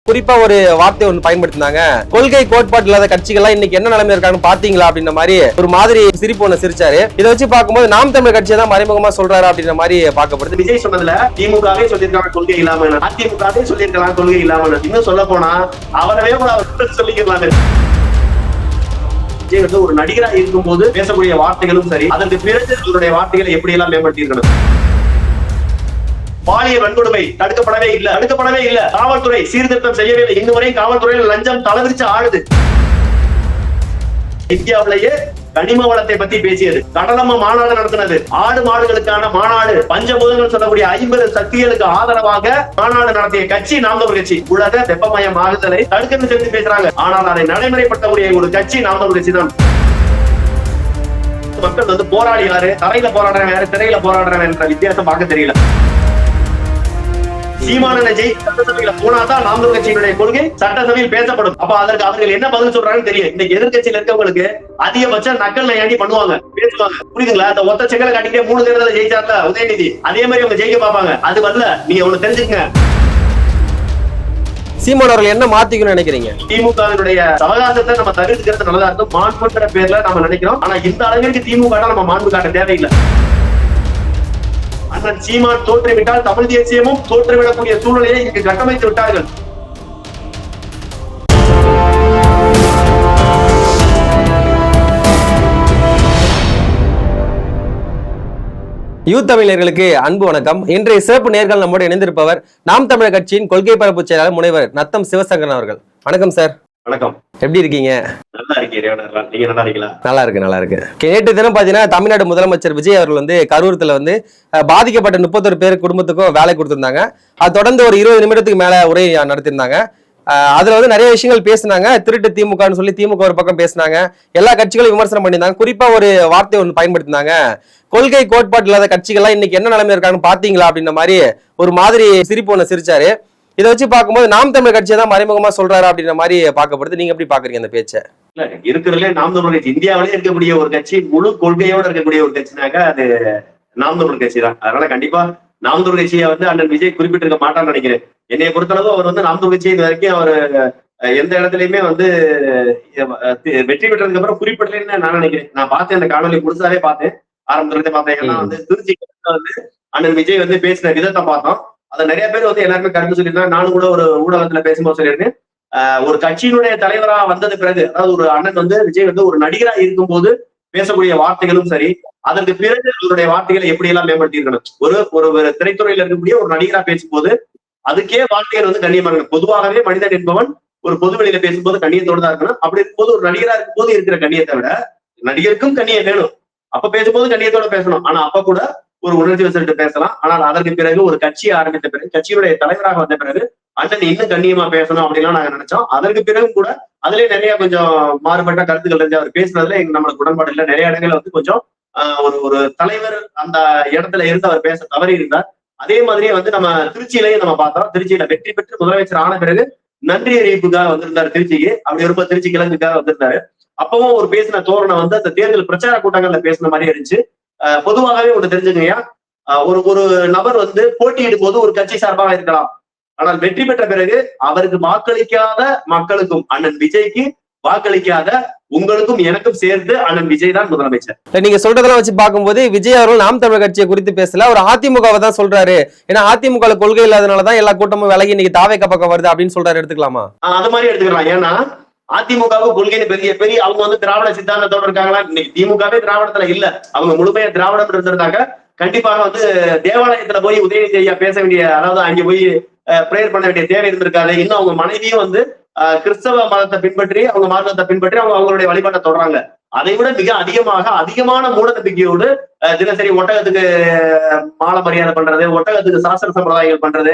குறிப்பா ஒரு வார்த்தை ஒன்று பயன்படுத்தினாங்க, கொள்கை கோட்பாடு இல்லாத கட்சிகள்லாம் இன்னைக்கு என்ன நிலைமை இருக்கான்னு பாத்தீங்களா அப்படின்ற மாதிரி ஒரு மாதிரி சிரிப்பு ஒன்று சிரிச்சாரு. இதை வச்சு பார்க்கும்போது நாம் தமிழர் கட்சியை தான் மறைமுகமா சொல்றாரு அப்படின்ற மாதிரி பார்க்கப்படுது. விஜய் சொன்னதுல திமுகவே சொல்லியிருக்காங்க கொள்கை இல்லாம, அதிமுகவே சொல்லியிருக்கலாம் கொள்கை இல்லாம, இன்னும் சொல்ல போனா அவரவே கூட அவர் சொல்லிக்கலாம். விஜய் வந்து ஒரு நடிகரா இருக்கும் போது பேசக்கூடிய வார்த்தைகளும் சரி, அதற்கு பிறகு அவருடைய வார்த்தைகளை எப்படி எல்லாம் மேம்படுத்தி இருக்கணும். பாலியல் வன்கொடுமை தடுக்கப்படவே இல்ல. காவல்துறை சீர்திருத்தம் செய்யவே இல்லை. இன்னும் வரை காவல்துறையில் லஞ்சம் தலைவிரிச்சு ஆடுது. இந்தியாவிலேயே கனிம வளத்தை பத்தி பேசியது, கடலம்ம மாநாடு நடத்தினது, ஆடு மாடுகளுக்கான மாநாடு, பஞ்சபூதங்கள் சொல்லக்கூடிய 50 சக்திகளுக்கு ஆதரவாக மாநாடு நடத்திய கட்சி நாம் தமிழர் கட்சி. உலக வெப்பமயம் ஆகுதலை தடுக்கன்னு சொல்லி பேசுறாங்க. ஆனால் அதை நடைமுறைப்படுத்தக்கூடிய ஒரு கட்சி நாம் தமிழர் கட்சி தான். மக்கள் வந்து போராடி யாரு, தரையில போராடுறவன் யாரு, திரையில போராடுறவன் என்ற வித்தியாசம் பார்க்க தெரியல. சீமானனை சட்டசபையில போனாதான் நாம் தமிழர் கட்சியினுடைய கொள்கை சட்டசபையில் பேசப்படும். அப்ப அதற்கு அவர்கள் என்ன பதில் சொல்றாங்கன்னு தெரியும். இன்னைக்கு எதிர்கட்சியில இருக்கவங்களுக்கு அதிகபட்சம் நக்கல் நையாண்டி பண்ணுவாங்க, பேசுவாங்க. புரியுதுங்களா? அந்த ஒத்த செங்கலை காட்டிட்டே 3 தேர்தல ஜெயிச்சார்ல உதயநிதி, அதே மாதிரி அவங்க ஜெயிக்க பார்ப்பாங்க. அது வரல, நீங்க ஒண்ணு தெரிஞ்சுக்கங்க. சீமான் அவர்கள் என்ன மாத்திக்கணும்னு நினைக்கிறீங்க? திமுகவினுடைய அவகாசத்தை நம்ம தவிர்த்துக்கிறது நல்லதா இருக்கும். மாண்புன்ற பேர்ல நம்ம நினைக்கிறோம். ஆனா இந்த அளவிற்கு திமுக நம்ம மாண்பு காட்ட தேவையில்லை. அண்ணன் சீமான் தோற்றுவிட்டால் தமிழ் தேசியமும் தோற்றுவிடக்கூடிய சூழ்நிலையை இங்கு கட்டமைத்து விட்டார்கள். யூத் தமிழர்களுக்கு அன்பு வணக்கம். இன்றைய சிறப்பு நேர்கள் நம்மோடு இணைந்திருப்பவர் நாம் தமிழர் கட்சியின் கொள்கை பரப்பு செயலாளர் முனைவர் நத்தம் சிவசங்கரன் அவர்கள். வணக்கம் சார். வணக்கம். எப்படி இருக்கீங்க? நல்லா இருக்கீங்க. நீங்க நல்லா இருக்கீங்களா? நல்லா இருக்கு. நேற்று தினம் பாத்தீங்கன்னா தமிழ்நாடு முதலமைச்சர் விஜய் அவர்கள் வந்து கரூரத்துல வந்து பாதிக்கப்பட்ட 31 பேர் குடும்பத்துக்கும் வேலை கொடுத்திருந்தாங்க. அது தொடர்ந்து ஒரு 20 நிமிடத்துக்கு மேல உரை நடத்திருந்தாங்க. அதுல வந்து நிறைய விஷயங்கள் பேசினாங்க. திருட்டு திமுகன்னு சொல்லி திமுக ஒரு பக்கம் பேசினாங்க, எல்லா கட்சிகளும் விமர்சனம் பண்ணியிருந்தாங்க. குறிப்பா ஒரு வார்த்தை ஒன்று பயன்படுத்தினாங்க, கொள்கை கோட்பாடு இல்லாத கட்சிகள்லாம் இன்னைக்கு என்ன நிலைமை இருக்கான்னு பாத்தீங்களா அப்படின்ற மாதிரி ஒரு மாதிரி சிரிப்பு ஒன்று சிரிச்சாரு. இதை வச்சு பார்க்கும்போது நாம் தமிழர் கட்சியை தான் மறைமுகமா சொல்றாரு அப்படின்ற மாதிரி பார்க்கப்படுது. நீங்க எப்படி பாக்குறீங்க அந்த பேச்சை? இல்ல, இருக்கிறதுல நாம் தமிழர் கட்சி இந்தியாவிலே இருக்கக்கூடிய ஒரு கட்சி, முழு கொள்கையோட இருக்கக்கூடிய ஒரு கட்சினாக்க அது நாம் தமிழர் கட்சி தான். அதனால கண்டிப்பா நாம் தமிழர் கட்சியை வந்து அண்ணன் விஜய் குறிப்பிட்டிருக்க மாட்டான்னு நினைக்கிறேன். என்னைய பொறுத்தளவு அவர் வந்து நாம் தமிழர் கட்சி இது வரைக்கும் அவர் எந்த இடத்துலயுமே வந்து வெற்றி பெற்றதுக்கு அப்புறம் குறிப்பிடலன்னு நான் நினைக்கிறேன். நான் பார்த்தேன், அந்த காணொலி முழுசாவே பார்த்தேன், ஆரம்பத்துல பார்த்தேன். ஏன்னா வந்து திருச்சி வந்து அண்ணன் விஜய் வந்து பேசின விதத்தை பார்த்தோம். அதை நிறைய பேர் வந்து எல்லாருமே கருத்து சொல்லியிருந்தாங்க. நானும் கூட ஒரு ஊடகத்துல பேசும்போது சொல்லியிருக்கேன், ஒரு கட்சியினுடைய தலைவரா வந்தது பிறகு, அதாவது ஒரு அண்ணன் வந்து விஜய் வந்து ஒரு நடிகரா இருக்கும் போது பேசக்கூடிய வார்த்தைகளும் சரி, அதற்கு பிறகு அவருடைய வார்த்தைகளை எப்படி எல்லாம் மேம்படுத்தி இருக்கணும். ஒரு திரைத்துறையில இருக்கக்கூடிய ஒரு நடிகரா பேசும்போது அதுக்கே வார்த்தைகள் வந்து கண்ணியமா இருக்கணும். பொதுவாகவே மனிதன் என்பவன் ஒரு பொதுவெளியில பேசும்போது கண்ணியத்தோடு தான் இருக்கணும். அப்படி இருக்கும்போது ஒரு நடிகரா இருக்கும் போது இருக்கிற கண்ணியத்தை விட நடிகருக்கும் கண்ணியம் வேணும். அப்ப பேசும்போது கண்ணியத்தோட பேசணும். ஆனா அப்ப கூட ஒரு உணர்ச்சி வசப்பட்டு பேசலாம். ஆனால் அதற்கு பிறகு ஒரு கட்சியை ஆரம்பித்த பிறகு, கட்சியுடைய தலைவராக வந்த பிறகு அண்ணன் இன்னும் கண்ணியமா பேசணும் அப்படின்லாம் நாங்க நினைச்சோம். அதற்கு பிறகு கூட அதுலயே நிறைய கொஞ்சம் மாறுபட்ட கருத்துக்கள் இருந்து அவர் பேசுனதுல நம்மளுக்கு உடன்பாடு இல்லை. நிறைய இடங்கள்ல வந்து கொஞ்சம் ஒரு தலைவர் அந்த இடத்துல இருந்து அவர் பேச தவறி இருந்தார். அதே மாதிரியே வந்து நம்ம திருச்சியிலையும் நம்ம பார்த்தோம். திருச்சியில வெற்றி பெற்று முதலமைச்சர் ஆன பிறகு நன்றி அறிவிப்புக்காக வந்திருந்தாரு திருச்சிக்கு. அப்படி ரொம்ப திருச்சி கிழங்குக்காக வந்திருந்தாரு. அப்பவும் ஒரு பேசின தோரணை வந்து அந்த தேர்தல் பிரச்சார கூட்டங்கள்ல பேசின மாதிரி இருந்துச்சு. பொதுவாகவே ஒண்ணு தெரிஞ்சுக்கங்கய்யா, ஒரு நபர் வந்து போட்டியிடும் போது ஒரு கட்சி சார்பாக இருக்கலாம். ஆனால் வெற்றி பெற்ற பிறகு அவருக்கு வாக்களிக்காத மக்களுக்கும், அண்ணன் விஜய்க்கு வாக்களிக்காத உங்களுக்கும் எனக்கும் சேர்த்து அண்ணன் விஜய் தான் முதலமைச்சர். நீங்க சொல்றதெல்லாம் வச்சு பார்க்கும்போது விஜய் அவர்கள் நாம் தமிழர் கட்சியை குறித்து பேசல, ஒரு அதிமுகவை தான் சொல்றாரு. ஏன்னா அதிமுக கொள்கை இல்லாதனாலதான் எல்லா கூட்டமும் விலகி இன்னைக்கு தாவேக பக்கம் வருது அப்படின்னு சொல்றாரு. எடுத்துக்கலாமா? அது மாதிரி எடுத்துக்கலாம். ஏன்னா அதிமுகவுக்கு கொள்கைன்னு பெரிய அவங்க வந்து திராவிட சித்தாந்தத்தோட இருக்காங்களா? இன்னைக்கு திமுகவே திராவிடத்துல இல்ல. அவங்க முழுமையா திராவிடம் இருந்திருந்தாங்க கண்டிப்பாக வந்து தேவாலயத்துல போய் உதயநிதி ஐயா பேச வேண்டிய, அதாவது அங்க போய் பிரேயர் பண்ண வேண்டிய தேவை இருந்திருக்காது. இன்னும் அவங்க மனைவியும் வந்து கிறிஸ்தவ மதத்தை பின்பற்றி, அவங்க மார்க்கத்தை பின்பற்றி அவங்களுடைய வழிபாட்டை தொடர்றாங்க. அதை விட மிக அதிகமான மூட நம்பிக்கையோடு தினசரி ஒட்டகத்துக்கு மாலை மரியாதை பண்றது, ஒட்டகத்துக்கு சாஸ்திர சம்பிரதாயங்கள் பண்றது,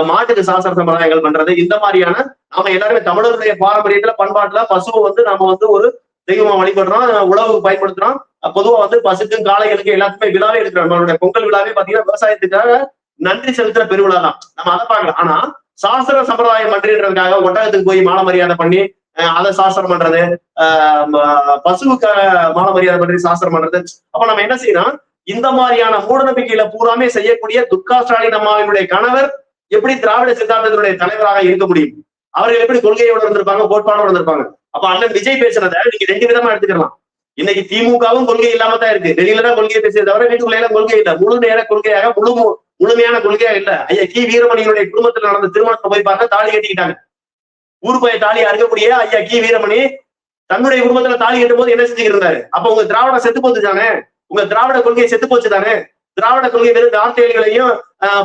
மாட்டுக்கு சாஸ்திர சம்பிரதாயங்கள் பண்றது, இந்த மாதிரியான நாம எல்லாருமே தமிழருடைய பாரம்பரியத்துல பண்பாட்டுல பசுவை வந்து நாம வந்து ஒரு தெய்வமா வழிபடுறோம், உழவுக்கு பயன்படுத்துறோம். பொதுவா வந்து பசுக்கும் காளைகளுக்கு எல்லாத்துக்குமே விழாவே எடுக்கிறோம். நம்மளுடைய பொங்கல் விழாவே பாத்தீங்கன்னா விவசாயத்துக்காக நன்றி செலுத்துற பெருவிழா தான். நம்ம அதை பார்க்கலாம். ஆனா சாஸ்திர சம்பிரதாயம் பண்றதுக்காக ஒட்டகத்துக்கு போய் மாலை மரியாதை பண்ணி அதை சாஸ்திரம் பண்றது, பசுவுக்கு மாலை மரியாதை பண்ணி சாஸ்திரம் பண்றது. அப்ப நம்ம என்ன செய்யணும், இந்த மாதிரியான மூட நம்பிக்கையில பூராமே செய்யக்கூடிய துர்கா ஸ்டாலின் அம்மாவினுடைய கணவர் எப்படி திராவிட சித்தாந்தத்தினுடைய தலைவராக இருக்க முடியும்? அவர்கள் எப்படி கொள்கையோட இருந்திருப்பாங்க, கோட்பாடோட இருந்திருப்பாங்க. அப்ப அண்ணன் விஜய் பேசுறத நீங்க ரெண்டு விதமா எடுத்துக்கலாம். இன்னைக்கு திமுகவும் கொள்கை இல்லாம தான் இருக்கு. வெளியில தான் கொள்கையை பேசுறத தவிர வீட்டுக்குள்ள எல்லாம் கொள்கை இல்ல. முழு நேர கொள்கையாக முழுமையான கொள்கையா இல்ல. ஐயா கி வீரமணியினுடைய குடும்பத்துல நடந்த திருமணத்தை போய் பார்த்தா தாலி கட்டிக்கிட்டாங்க. ஊர் போய் தாலி அறுக்கக்கூடிய ஐயா கி வீரமணி தன்னுடைய குடும்பத்துல தாலி கட்டும் போது என்ன செஞ்சுக்கிட்டு இருந்தாரு? அப்ப உங்க திராவிட செத்து போச்சு தானே, உங்க திராவிட கொள்கை செத்து போச்சு தானே. திராவிட கொள்கை வெறும் வார்த்தைகளையும்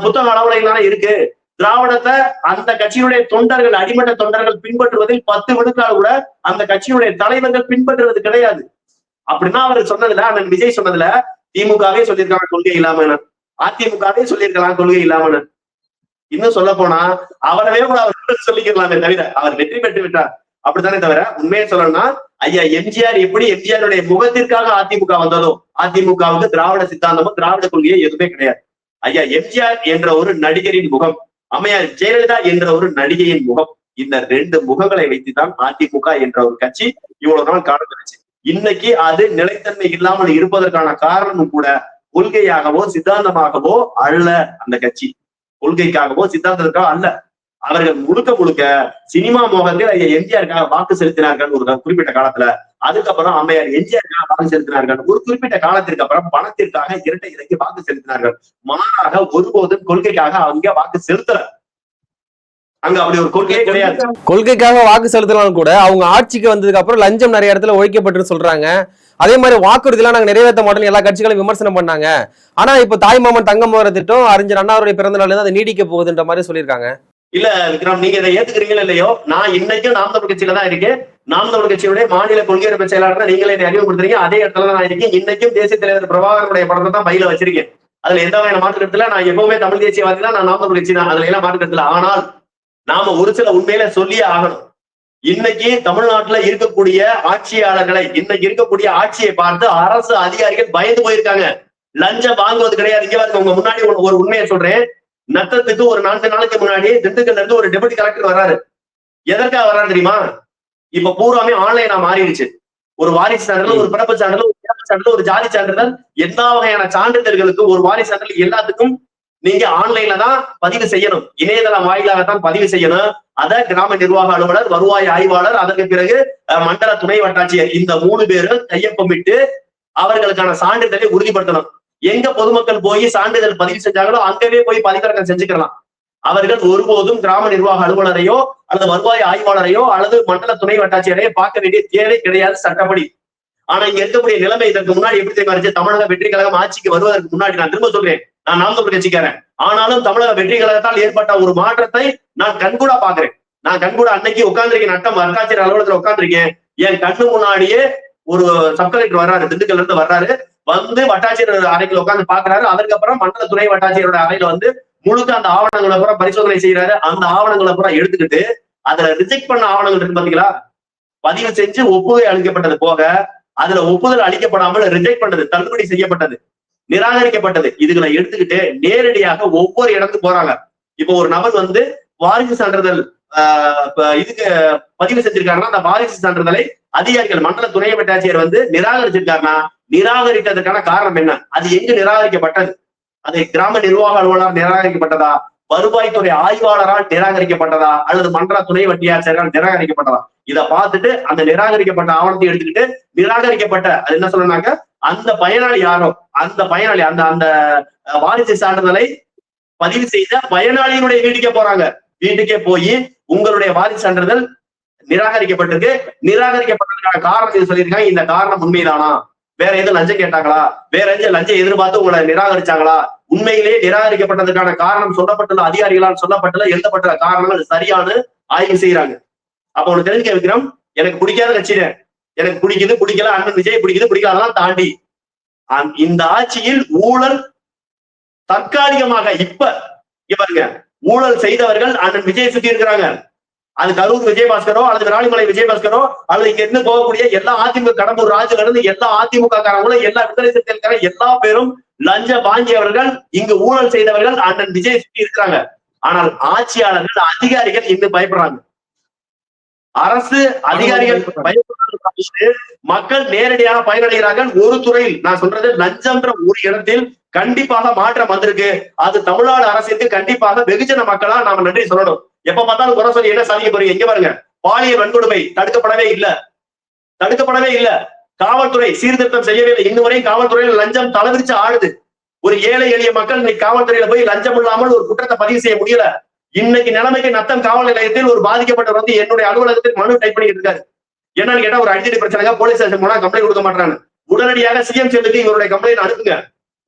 புத்தக அளவுலையும் தானே இருக்கு. திராவிடத்தை அந்த கட்சியினுடைய தொண்டர்கள், அடிமட்ட தொண்டர்கள் பின்பற்றுவதில் 10 விழுக்காடு கூட அந்த கட்சியினுடைய தலைவர்கள் பின்பற்றுவது கிடையாது. அப்படின்னா அவர் சொன்னதுல, அண்ணன் விஜய் சொன்னதுல திமுகவே சொல்லியிருக்காங்க கொள்கை இல்லாம, அதிமுகவே சொல்லியிருக்கலாம் கொள்கை இல்லாம. இன்னும் சொல்ல போனா அவரவே கூட அவர் சொல்லிக்கலாமே தவிர அவர் வெற்றி பெற்று விட்டார் அப்படித்தானே தவிர, உண்மையை சொல்லணும்னா ஐயா எம்ஜிஆர் எப்படி எம்ஜிஆருடைய முகத்திற்காக அதிமுக வந்ததோ, அதிமுகவுக்கு திராவிட சித்தாந்தமும் திராவிட கொள்கையும் எதுவுமே கிடையாது. ஐயா எம்ஜிஆர் என்ற ஒரு நடிகரின் முகம், அம்மையார் ஜெயலலிதா என்ற ஒரு நடிகையின் முகம், இந்த 2 முகங்களை வைத்துதான் அதிமுக என்ற ஒரு கட்சி இவ்வளவு நாள் காணப்படுச்சு. இன்னைக்கு அது நிலைத்தன்மை இல்லாமல் இருப்பதற்கான காரணமும் கூட கொள்கையாகவோ சித்தாந்தமாகவோ அல்ல. அந்த கட்சி கொள்கைக்காகவோ சித்தாந்தத்துக்காக அல்ல. அவர்கள் முழுக்க முழுக்க சினிமா மோகத்தில் ஐயா எம்ஜிஆருக்காக வாக்கு செலுத்தினார்கள் ஒரு குறிப்பிட்ட காலத்துல. அதுக்கப்புறம் அம்மையார் எம்ஜிஆருக்காக வாக்கு செலுத்தினார்கள். ஒரு குறிப்பிட்ட காலத்திற்கு அப்புறம் பணத்திற்காக இரட்டை இறக்கி வாக்கு செலுத்தினார்கள். மாறாக ஒருபோதும் கொள்கைக்காக அவங்க வாக்கு செலுத்தல. அங்க அப்படி ஒரு கொள்கையே கிடையாது. கொள்கைக்காக வாக்கு செலுத்தலாம் கூட அவங்க ஆட்சிக்கு வந்ததுக்கு அப்புறம் லஞ்சம் நிறைய இடத்துல ஒழிக்கப்பட்டு சொல்றாங்க. அதே மாதிரி வாக்குறுதிலாம் நாங்க நிறைவேற்ற மாட்டோம் எல்லா கட்சிகளும் விமர்சனம் பண்ணாங்க. ஆனா இப்ப தாய்மாமன் தங்கம் போற திட்டம் அறிஞர் அண்ணாவுடைய பிறந்த நாள்ல அதை நீடிக்க போகுதுன்ற மாதிரி சொல்லியிருக்காங்க. இல்ல விக்ரம், நீங்க இதை ஏத்துக்கிறீங்களோ இல்லையோ, நான் இன்னைக்கும் நாம் தமிழ் கட்சியில தான் இருக்கேன். நாம் தமிழ் கட்சியுடைய மாநில கொள்கை செயலாளர் நீங்களே அறிமுகப்படுத்துறீங்க. அதே இடத்துல நான் இருக்கேன். இன்னைக்கும் தேசிய தலைவர் பிரபாகரனுடைய படத்தை தான் பையில வச்சிருக்கேன். அதுல எந்த வகையான மாற்று கருத்துல நான் எப்பவுமே தமிழ் தேசியவாதி தான், நான் நாம் தமிழ் கட்சி தான், அதுல எல்லாம் மாற்று கருத்துல. ஆனால் நாம ஒரு சில உண்மையில சொல்லியே ஆகணும். இன்னைக்கு தமிழ்நாட்டுல இருக்கக்கூடிய ஆட்சியாளர்களை, இன்னைக்கு இருக்கக்கூடிய ஆட்சியை பார்த்து அரசு அதிகாரிகள் பயந்து போயிருக்காங்க. லஞ்சம் வாங்குவது கிடையாது. இங்க பாருங்க, உங்க முன்னாடி ஒரு உண்மையை சொல்றேன். நத்தத்துக்கு ஒரு 4 நாளைக்கு முன்னாடி திண்டுக்கல்ல இருந்து ஒரு டெபுட்டி கலெக்டர் வர்றாரு. எதற்காக வர்றாரு தெரியுமா? இப்ப பூராமே ஆன்லைனா மாறிடுச்சு. ஒரு வாரிசு சான்றிதழ், ஒரு பிறப்பு சான்றிதழ், ஒரு இறப்பு சான்றிதழ், ஒரு ஜாதி சான்றிதழ், எல்லா வகையான சான்றிதழ்களுக்கு, ஒரு வாரிசு சான்றிதழ் எல்லாத்துக்கும் நீங்க ஆன்லைன்ல தான் பதிவு செய்யணும். இணையதளம் வாயிலாகத்தான் பதிவு செய்யணும். அத கிராம நிர்வாக அலுவலர், வருவாய் ஆய்வாளர், அதற்கு பிறகு மண்டல துணை வட்டாட்சியர், இந்த 3 பேரும் கையொப்பமிட்டு அவர்களுக்கான சான்றிதழை உறுதிப்படுத்தணும். எங்க பொதுமக்கள் போய் சான்றிதழ் பதிவு செஞ்சாங்களோ அங்கவே போய் பதிவிறக்கம் செஞ்சுக்கலாம். அவர்கள் ஒருபோதும் கிராம நிர்வாக அலுவலரையோ அல்லது வருவாய் ஆய்வாளரையோ அல்லது மண்டல துணை வட்டாட்சியரையோ பார்க்க வேண்டிய தேவை கிடையாது சட்டப்படி. ஆனா இங்க இருக்கக்கூடிய நிலைமை இதற்கு முன்னாடி எப்படி தெரியுமா இருந்துச்சு? தமிழக வெற்றி கழகம் ஆட்சிக்கு வருவதற்கு முன்னாடி, நான் திரும்ப சொல்றேன், நான் நாம் தமிழ் கட்சிக்காரன், ஆனாலும் தமிழக வெற்றி கழகத்தால் ஏற்பட்ட ஒரு மாற்றத்தை நான் கண்கூடா பாக்குறேன். நான் கண்கூட அன்னைக்கு உட்கார்ந்துருக்கேன், நட்டம் வட்டாட்சியர் அலுவலகத்துல உட்கார்ந்துருக்கேன். என் கண்ணு முன்னாடியே ஒரு சப் கலெக்டர் வர்றாரு, திண்டுக்கல்ல இருந்து வர்றாரு. வந்து வட்டாட்சியர் அறைக்குள்ள உட்கார்ந்து பாக்குறாரு. அதுக்கப்புறம் மண்டல துணை வட்டாட்சியரோட அறையில வந்து முழுக்க அந்த ஆவணங்களை பூரா பரிசோதனை செய்யறாரு. அந்த ஆவணங்களை பூரா எடுத்துக்கிட்டு அதுல ரிஜெக்ட் பண்ண ஆவணங்கள் இருக்கு பாத்தீங்களா, பதிவு செஞ்சு ஒப்புதல் அளிக்கப்பட்டது போக அதுல ஒப்புதல் அளிக்கப்படாமல் ரிஜெக்ட் பண்ணது, தள்ளுபடி செய்யப்பட்டது, நிராகரிக்கப்பட்டது, இதுகளை எடுத்துக்கிட்டு நேரடியாக ஒவ்வொரு இடத்துக்கு போறாங்க. இப்போ ஒரு நபர் வந்து வாரிசு சான்றிதழ் இதுக்கு பதிவு செஞ்சிருக்காருன்னா அந்த வாரிசு சான்றிதழை அதிகாரிகள் மண்டல துணை வட்டாட்சியர் வந்து நிராகரிச்சிருக்காருன்னா நிராகரித்ததற்கான காரணம் என்ன? அது எங்கு நிராகரிக்கப்பட்டது? அது கிராம நிர்வாக அலுவலர் நிராகரிக்கப்பட்டதா, வருவாய்த்துறை ஆய்வாளரால் நிராகரிக்கப்பட்டதா, அல்லது மண்டல துணை வட்டாட்சியரால் நிராகரிக்கப்பட்டதா? இதை பார்த்துட்டு அந்த நிராகரிக்கப்பட்ட ஆவணத்தை எடுத்துக்கிட்டு நிராகரிக்கப்பட்ட அது என்ன சொல்லணும்னாக்க அந்த பயனாளி யாரோ அந்த பயனாளி அந்த அந்த வாரிசு சான்றிதழை பதிவு செய்த பயனாளியினுடைய வீட்டுக்கே போறாங்க. வீட்டுக்கே போய் உங்களுடைய வாரிசு சான்றிதழ் நிராகரிக்கப்பட்டிருக்கு, நிராகரிக்கப்பட்டதுக்கான காரணம் இது சொல்லியிருக்காங்க, இந்த காரணம் உண்மைதானா, வேற எதுவும் லஞ்சம் கேட்டாங்களா, வேற எதுவும் லஞ்சம் எதிர்பார்த்து உங்களை நிராகரிச்சாங்களா, உண்மையிலேயே நிராகரிக்கப்பட்டதுக்கான காரணம் சொல்லப்பட்டுள்ள அதிகாரிகளால் சொல்லப்பட்டுள்ள எழுதப்பட்ட காரணங்கள் சரியான ஆய்வு செய்யறாங்க. அப்ப உனக்கு தெரிஞ்சுக்க வைக்கிறோம், எனக்கு பிடிக்காத கட்சியில எனக்கு பிடிக்குது பிடிக்கல, அண்ணன் விஜய் பிடிக்குது பிடிக்கல, அதெல்லாம் தாண்டி இந்த ஆட்சியில் ஊழல் தற்காலிகமாக இப்ப பாருங்க, ஊழல் செய்தவர்கள் அண்ணன் விஜய் சுத்தி இருக்கிறாங்க. அது கரூர் விஜயபாஸ்கரோ அல்லது விராலிமலை விஜயபாஸ்கரோ அல்லது இங்க இருந்து போகக்கூடிய எல்லா அதிமுக கடம்பூர் ராஜுல இருந்து எல்லா அதிமுக காரங்களும் எல்லா விடுதலை சிறுத்தைகள் எல்லா பேரும் லஞ்ச வாங்கியவர்கள், இங்கு ஊழல் செய்தவர்கள் அண்ணன் விஜய் சுத்தி இருக்கிறாங்க. ஆனால் ஆட்சியாளர்கள் அதிகாரிகள் இன்னும் பயப்படுறாங்க. அரசு அதிகாரிகள் பயப்படுறாங்க, மக்கள் நேரடியாக பயனடைகிறார்கள். ஒரு துறையில் நான் சொல்றது லஞ்சம்ன்ற ஒரு இடத்தில் கண்டிப்பாக மாற்றம் வந்திருக்கு. அது தமிழ்நாடு அரசுக்கு கண்டிப்பாக வெகுஜன மக்களா நாம நன்றி சொல்லணும். எப்ப பார்த்தாலும் குறை சொல்லி என்ன சாதிக்க போறீங்க? இங்க பாருங்க, பாலியல் வன்கொடுமை தடுக்கப்படவே இல்ல. காவல்துறை சீர்திருத்தம் செய்யவே இல்லை. இன்னும் வரையும் காவல்துறையில லஞ்சம் தலைவிரிச்சு ஆடுது. ஒரு ஏழை எளிய மக்கள் இன்னைக்கு காவல்துறையில போய் லஞ்சம் இல்லாமல் ஒரு குற்றத்தை பதிவு செய்ய முடியல. இன்னைக்கு நிலைமைக்கு நத்தம் காவல் நிலையத்தில் ஒரு பாதிக்கப்பட்டவர் வந்து என்னுடைய அலுவலகத்தில் மனு டைப் பண்ணிட்டு இருக்காரு. என்னன்னு கேட்டா, ஒரு அடிக்கடி பிரச்சனை, போலீஸ் ஸ்டேஷன் போனா கம்ப்ளைண்ட் கொடுக்க மாட்டாங்க. உடனடியாக சிஎம் செல்லுக்கு இவருடைய கம்ப்ளைண்ட் அனுப்புங்க.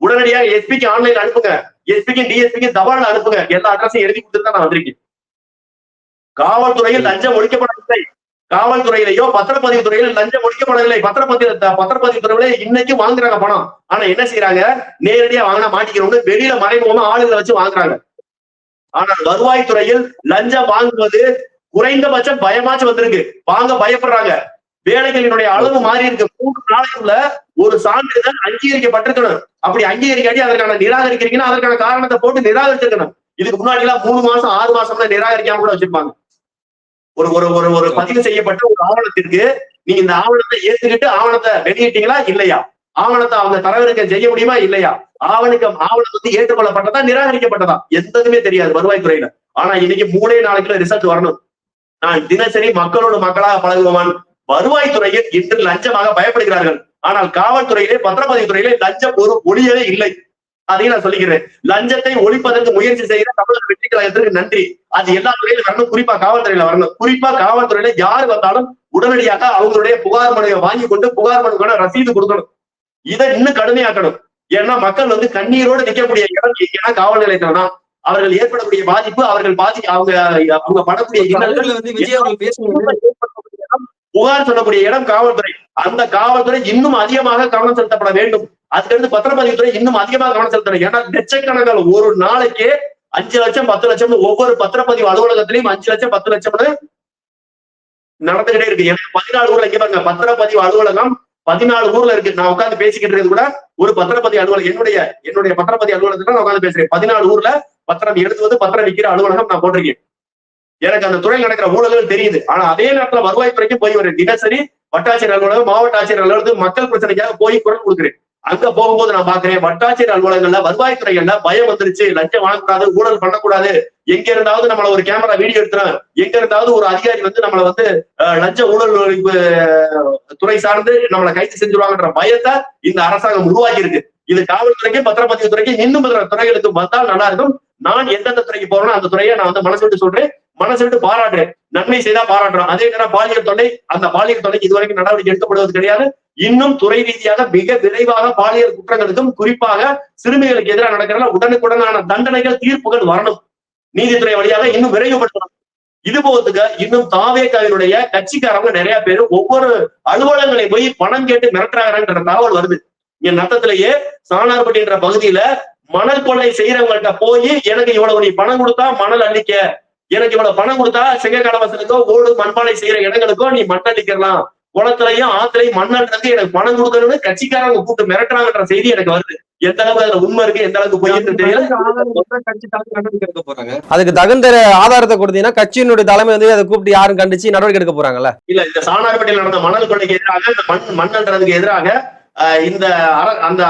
உடனடியாக எஸ்பிக்கு ஆன்லைன் அனுப்புங்க. எஸ்பிக்கு டிஎஸ்பிக்கு தபால் அனுப்புங்க. எல்லா அட்ரஸையும் எழுதி கொடுத்துட்டு தான் நான் வந்திருக்கேன். காவல்துறையில் லஞ்சம் ஒழிக்கப்படவில்லை. காவல்துறையிலேயோ பத்திரப்பதிவு துறையில லஞ்சம் ஒழிக்கப்படவில்லை. பத்திரப்பதிவு துறையில இன்னைக்கும் வாங்குறாங்க பணம். ஆனா என்ன செய்யறாங்க? நேரடியா வாங்கினா மாட்டிக்கிறவங்க வெளியில மறைமுகமா ஆளுகளை வச்சு வாங்குறாங்க. ஆனால் வருவாய்த்துறையில் லஞ்சம் வாங்குவது குறைந்தபட்சம் பயமாச்சும் வந்திருக்கு. வாங்க பயப்படுறாங்க. வேலைகளினுடைய அளவு மாறி இருக்கு. 3 நாளைக்குள்ள ஒரு சான்றிதழ் அங்கீகரிக்கப்பட்டிருக்கணும். அப்படி அங்கீகரிக்காட்டி அதற்கான நிராகரிக்கிறீங்கன்னா அதற்கான காரணத்தை போட்டு நிராகரிச்சிருக்கணும். இதுக்கு முன்னாடி எல்லாம் 3 மாசம் 6 மாசம்ல நிராகரிக்காம கூட வச்சிருப்பாங்க. ஒரு பதிவு செய்யப்பட்ட ஒரு ஆவணத்திற்கு நீங்க இந்த ஆவணத்தை ஏத்துக்கிட்டு ஆவணத்தை வெளியிட்டீங்களா இல்லையா? ஆவணத்தை அவங்க தரவிறக்க செய்ய முடியுமா இல்லையா? ஆவணம் வந்து ஏற்றுக்கொள்ளப்பட்டதா நிராகரிக்கப்பட்டதா எந்ததுமே தெரியாது வருவாய்த்துறையில. ஆனா இன்னைக்கு 3 நாளைக்குள்ள ரிசல்ட் வரணும். நான் தினசரி மக்களோடு மக்களாக பழகுவான். வருவாய்த்துறையில் இன்று லஞ்சமாக பயப்படுகிறார்கள். ஆனால் காவல்துறையிலே பத்திரப்பதிவு துறையிலே லஞ்சம் ஒரு ஒளியவே இல்லை. அதையும் நான் சொல்லிக்கிறேன். லஞ்சத்தை ஒழிப்பதற்கு முயற்சி செய்கிற தமிழக வெற்றி கழகத்திற்கு நன்றி. அது எல்லா துறையிலும் வரணும். குறிப்பா காவல்துறையில வரணும். குறிப்பா காவல்துறையில யாரு வந்தாலும் உடனடியாக அவங்களுடைய புகார் மனுவை வாங்கி கொண்டு புகார் மனுக்கான ரசீது கொடுக்கணும். இதை இன்னும் கடுமையாக்கணும். ஏன்னா மக்கள் வந்து கண்ணீரோடு நிற்கக்கூடிய இடம் ஏன்னா காவல் நிலையத்துல தான். அவர்கள் ஏற்படக்கூடிய பாதிப்பு, அவர்கள் அவங்க படக்கூடிய புகார் சொல்லக்கூடிய இடம் காவல்துறை. அந்த காவல்துறை இன்னும் அதிகமாக கவனம் செலுத்தப்பட வேண்டும். அதுக்கடுத்து பத்திரப்பதிவுத்துறை இன்னும் அதிகமாக கவனம் செலுத்தணும். ஏன்னா லட்சக்கணக்கான ஒரு நாளைக்கு 5 லட்சம் 10 லட்சம் ஒவ்வொரு பத்திரப்பதிவு அலுவலகத்திலையும் 5 லட்சம் 10 லட்சம்னு நடந்துகிட்டே இருக்கு. எனக்கு 14 ஊர்ல இங்க பாருங்க, பத்திரப்பதிவு அலுவலகம் 14 ஊர்ல இருக்கு. நான் உட்காந்து பேசிக்கிட்டு இருக்கிறது கூட ஒரு பத்திரப்பதிவு அலுவலகம். என்னுடைய பத்திரப்பதிவு அலுவலகத்துல நான் உட்காந்து பேசுறேன். 14 ஊர்ல பத்திரம் எழுதுவது பத்திரம் விற்கிற அலுவலகம் நான் போட்டிருக்கேன். எனக்கு அந்த துறையில் நடக்கிற ஊழல்கள் தெரியுது. ஆனா அதே நேரத்துல வருவாய்த்துறைக்கும் போய் ஒரு தினசரி வட்டாட்சியர் அலுவலகம் மாவட்ட ஆட்சியர் அலுவலகத்துக்கு மக்கள் பிரச்சனைக்காக போய் குரல் கொடுக்குறேன். அங்க போகும்போது நான் பாக்குறேன் வட்டாட்சியர் அலுவலகங்கள்ல வருவாய்த்துறைகள்ல பயம் வந்துருச்சு. லஞ்சம் வாங்கக்கூடாது, ஊழல் பண்ணக்கூடாது. எங்க இருந்தாவது நம்மள ஒரு கேமரா வீடியோ எடுத்துறோம், எங்க இருந்தாவது ஒரு அதிகாரி வந்து நம்மள வந்து லஞ்ச ஊழல் ஒழிப்பு துறை சார்ந்து நம்மளை கைது செஞ்சுருவாங்கன்ற பயத்தை இந்த அரசாங்கம் உருவாக்கி இருக்கு. இது காவல்துறைக்கும் பத்திரப்பதிவு துறைக்கும் இன்னும் துறைகளுக்கு வந்தால் நல்லா இருக்கும். நான் எந்தெந்த துறைக்கு போறேனோ அந்த துறையை நான் வந்து மனசு விட்டு சொல்றேன், மனசு விட்டு பாராட்டுறேன். நன்மை செய்தா பாராட்டுறோம். அதே நேரம் பாலியல் தொல்லை, அந்த பாலியல் தொல்லைக்கு இதுவரைக்கும் நடவடிக்கை எடுக்கப்படுவது கிடையாது. இன்னும் துறை ரீதியாக மிக விரைவாக பாலியல் குற்றங்களுக்கும் குறிப்பாக சிறுமிகளுக்கு எதிராக நடக்கிற உடனுக்குடனான தண்டனைகள் தீர்ப்புகள் வரணும். நீதித்துறை வழியாக இன்னும் விரைவுபடுத்தணும். இது போதுக்கு இன்னும் தாவேகாவினுடைய கட்சிக்காரங்க நிறைய பேர் ஒவ்வொரு அலுவலகங்களை போய் பணம் கேட்டு மிரட்டுறாங்கன்ற தகவல் வருது. இங்க நத்தத்திலேயே சாணார்பட்டின்ற பகுதியில மணல் கொள்ளை செய்யறவங்கள்ட்ட போய் எனக்கு இவ்வளவு நீ பணம் கொடுத்தா மணல் அள்ளிக்க, எனக்கு இவ்வளவு பணம் கொடுத்தா செங்க கலவசனுக்கோ ஓடு மண்பானை செய்யற இடங்களுக்கோ நீ மண் அள்ளிக்கலாம், குளத்திலையும் ஆத்திலையும் மண் அள்ளுறதுக்கு எனக்கு பணம் கொடுக்கணும்னு கட்சிக்காரங்க கூப்பிட்டு மிரட்டுறாங்கன்ற செய்தி எனக்கு வருது. எந்த அளவுக்கு அதுல உண்மை இருக்கு, எந்த அளவுக்கு போயிட்டு தெரியல. அதுக்கு தகுந்த ஆதாரத்தை கொடுத்தீங்கன்னா கட்சியினுடைய தலைமை வந்து அதை கூப்பிட்டு யாரும் கண்டிச்சு நடவடிக்கை எடுக்க போறாங்கல்ல? இல்ல, இந்த சாணார்பட்டியில் நடந்த மணல் கொள்ளைக்கு எதிராக, இந்த மண் அள்ளுறதுக்கு எதிராக இந்த அந்த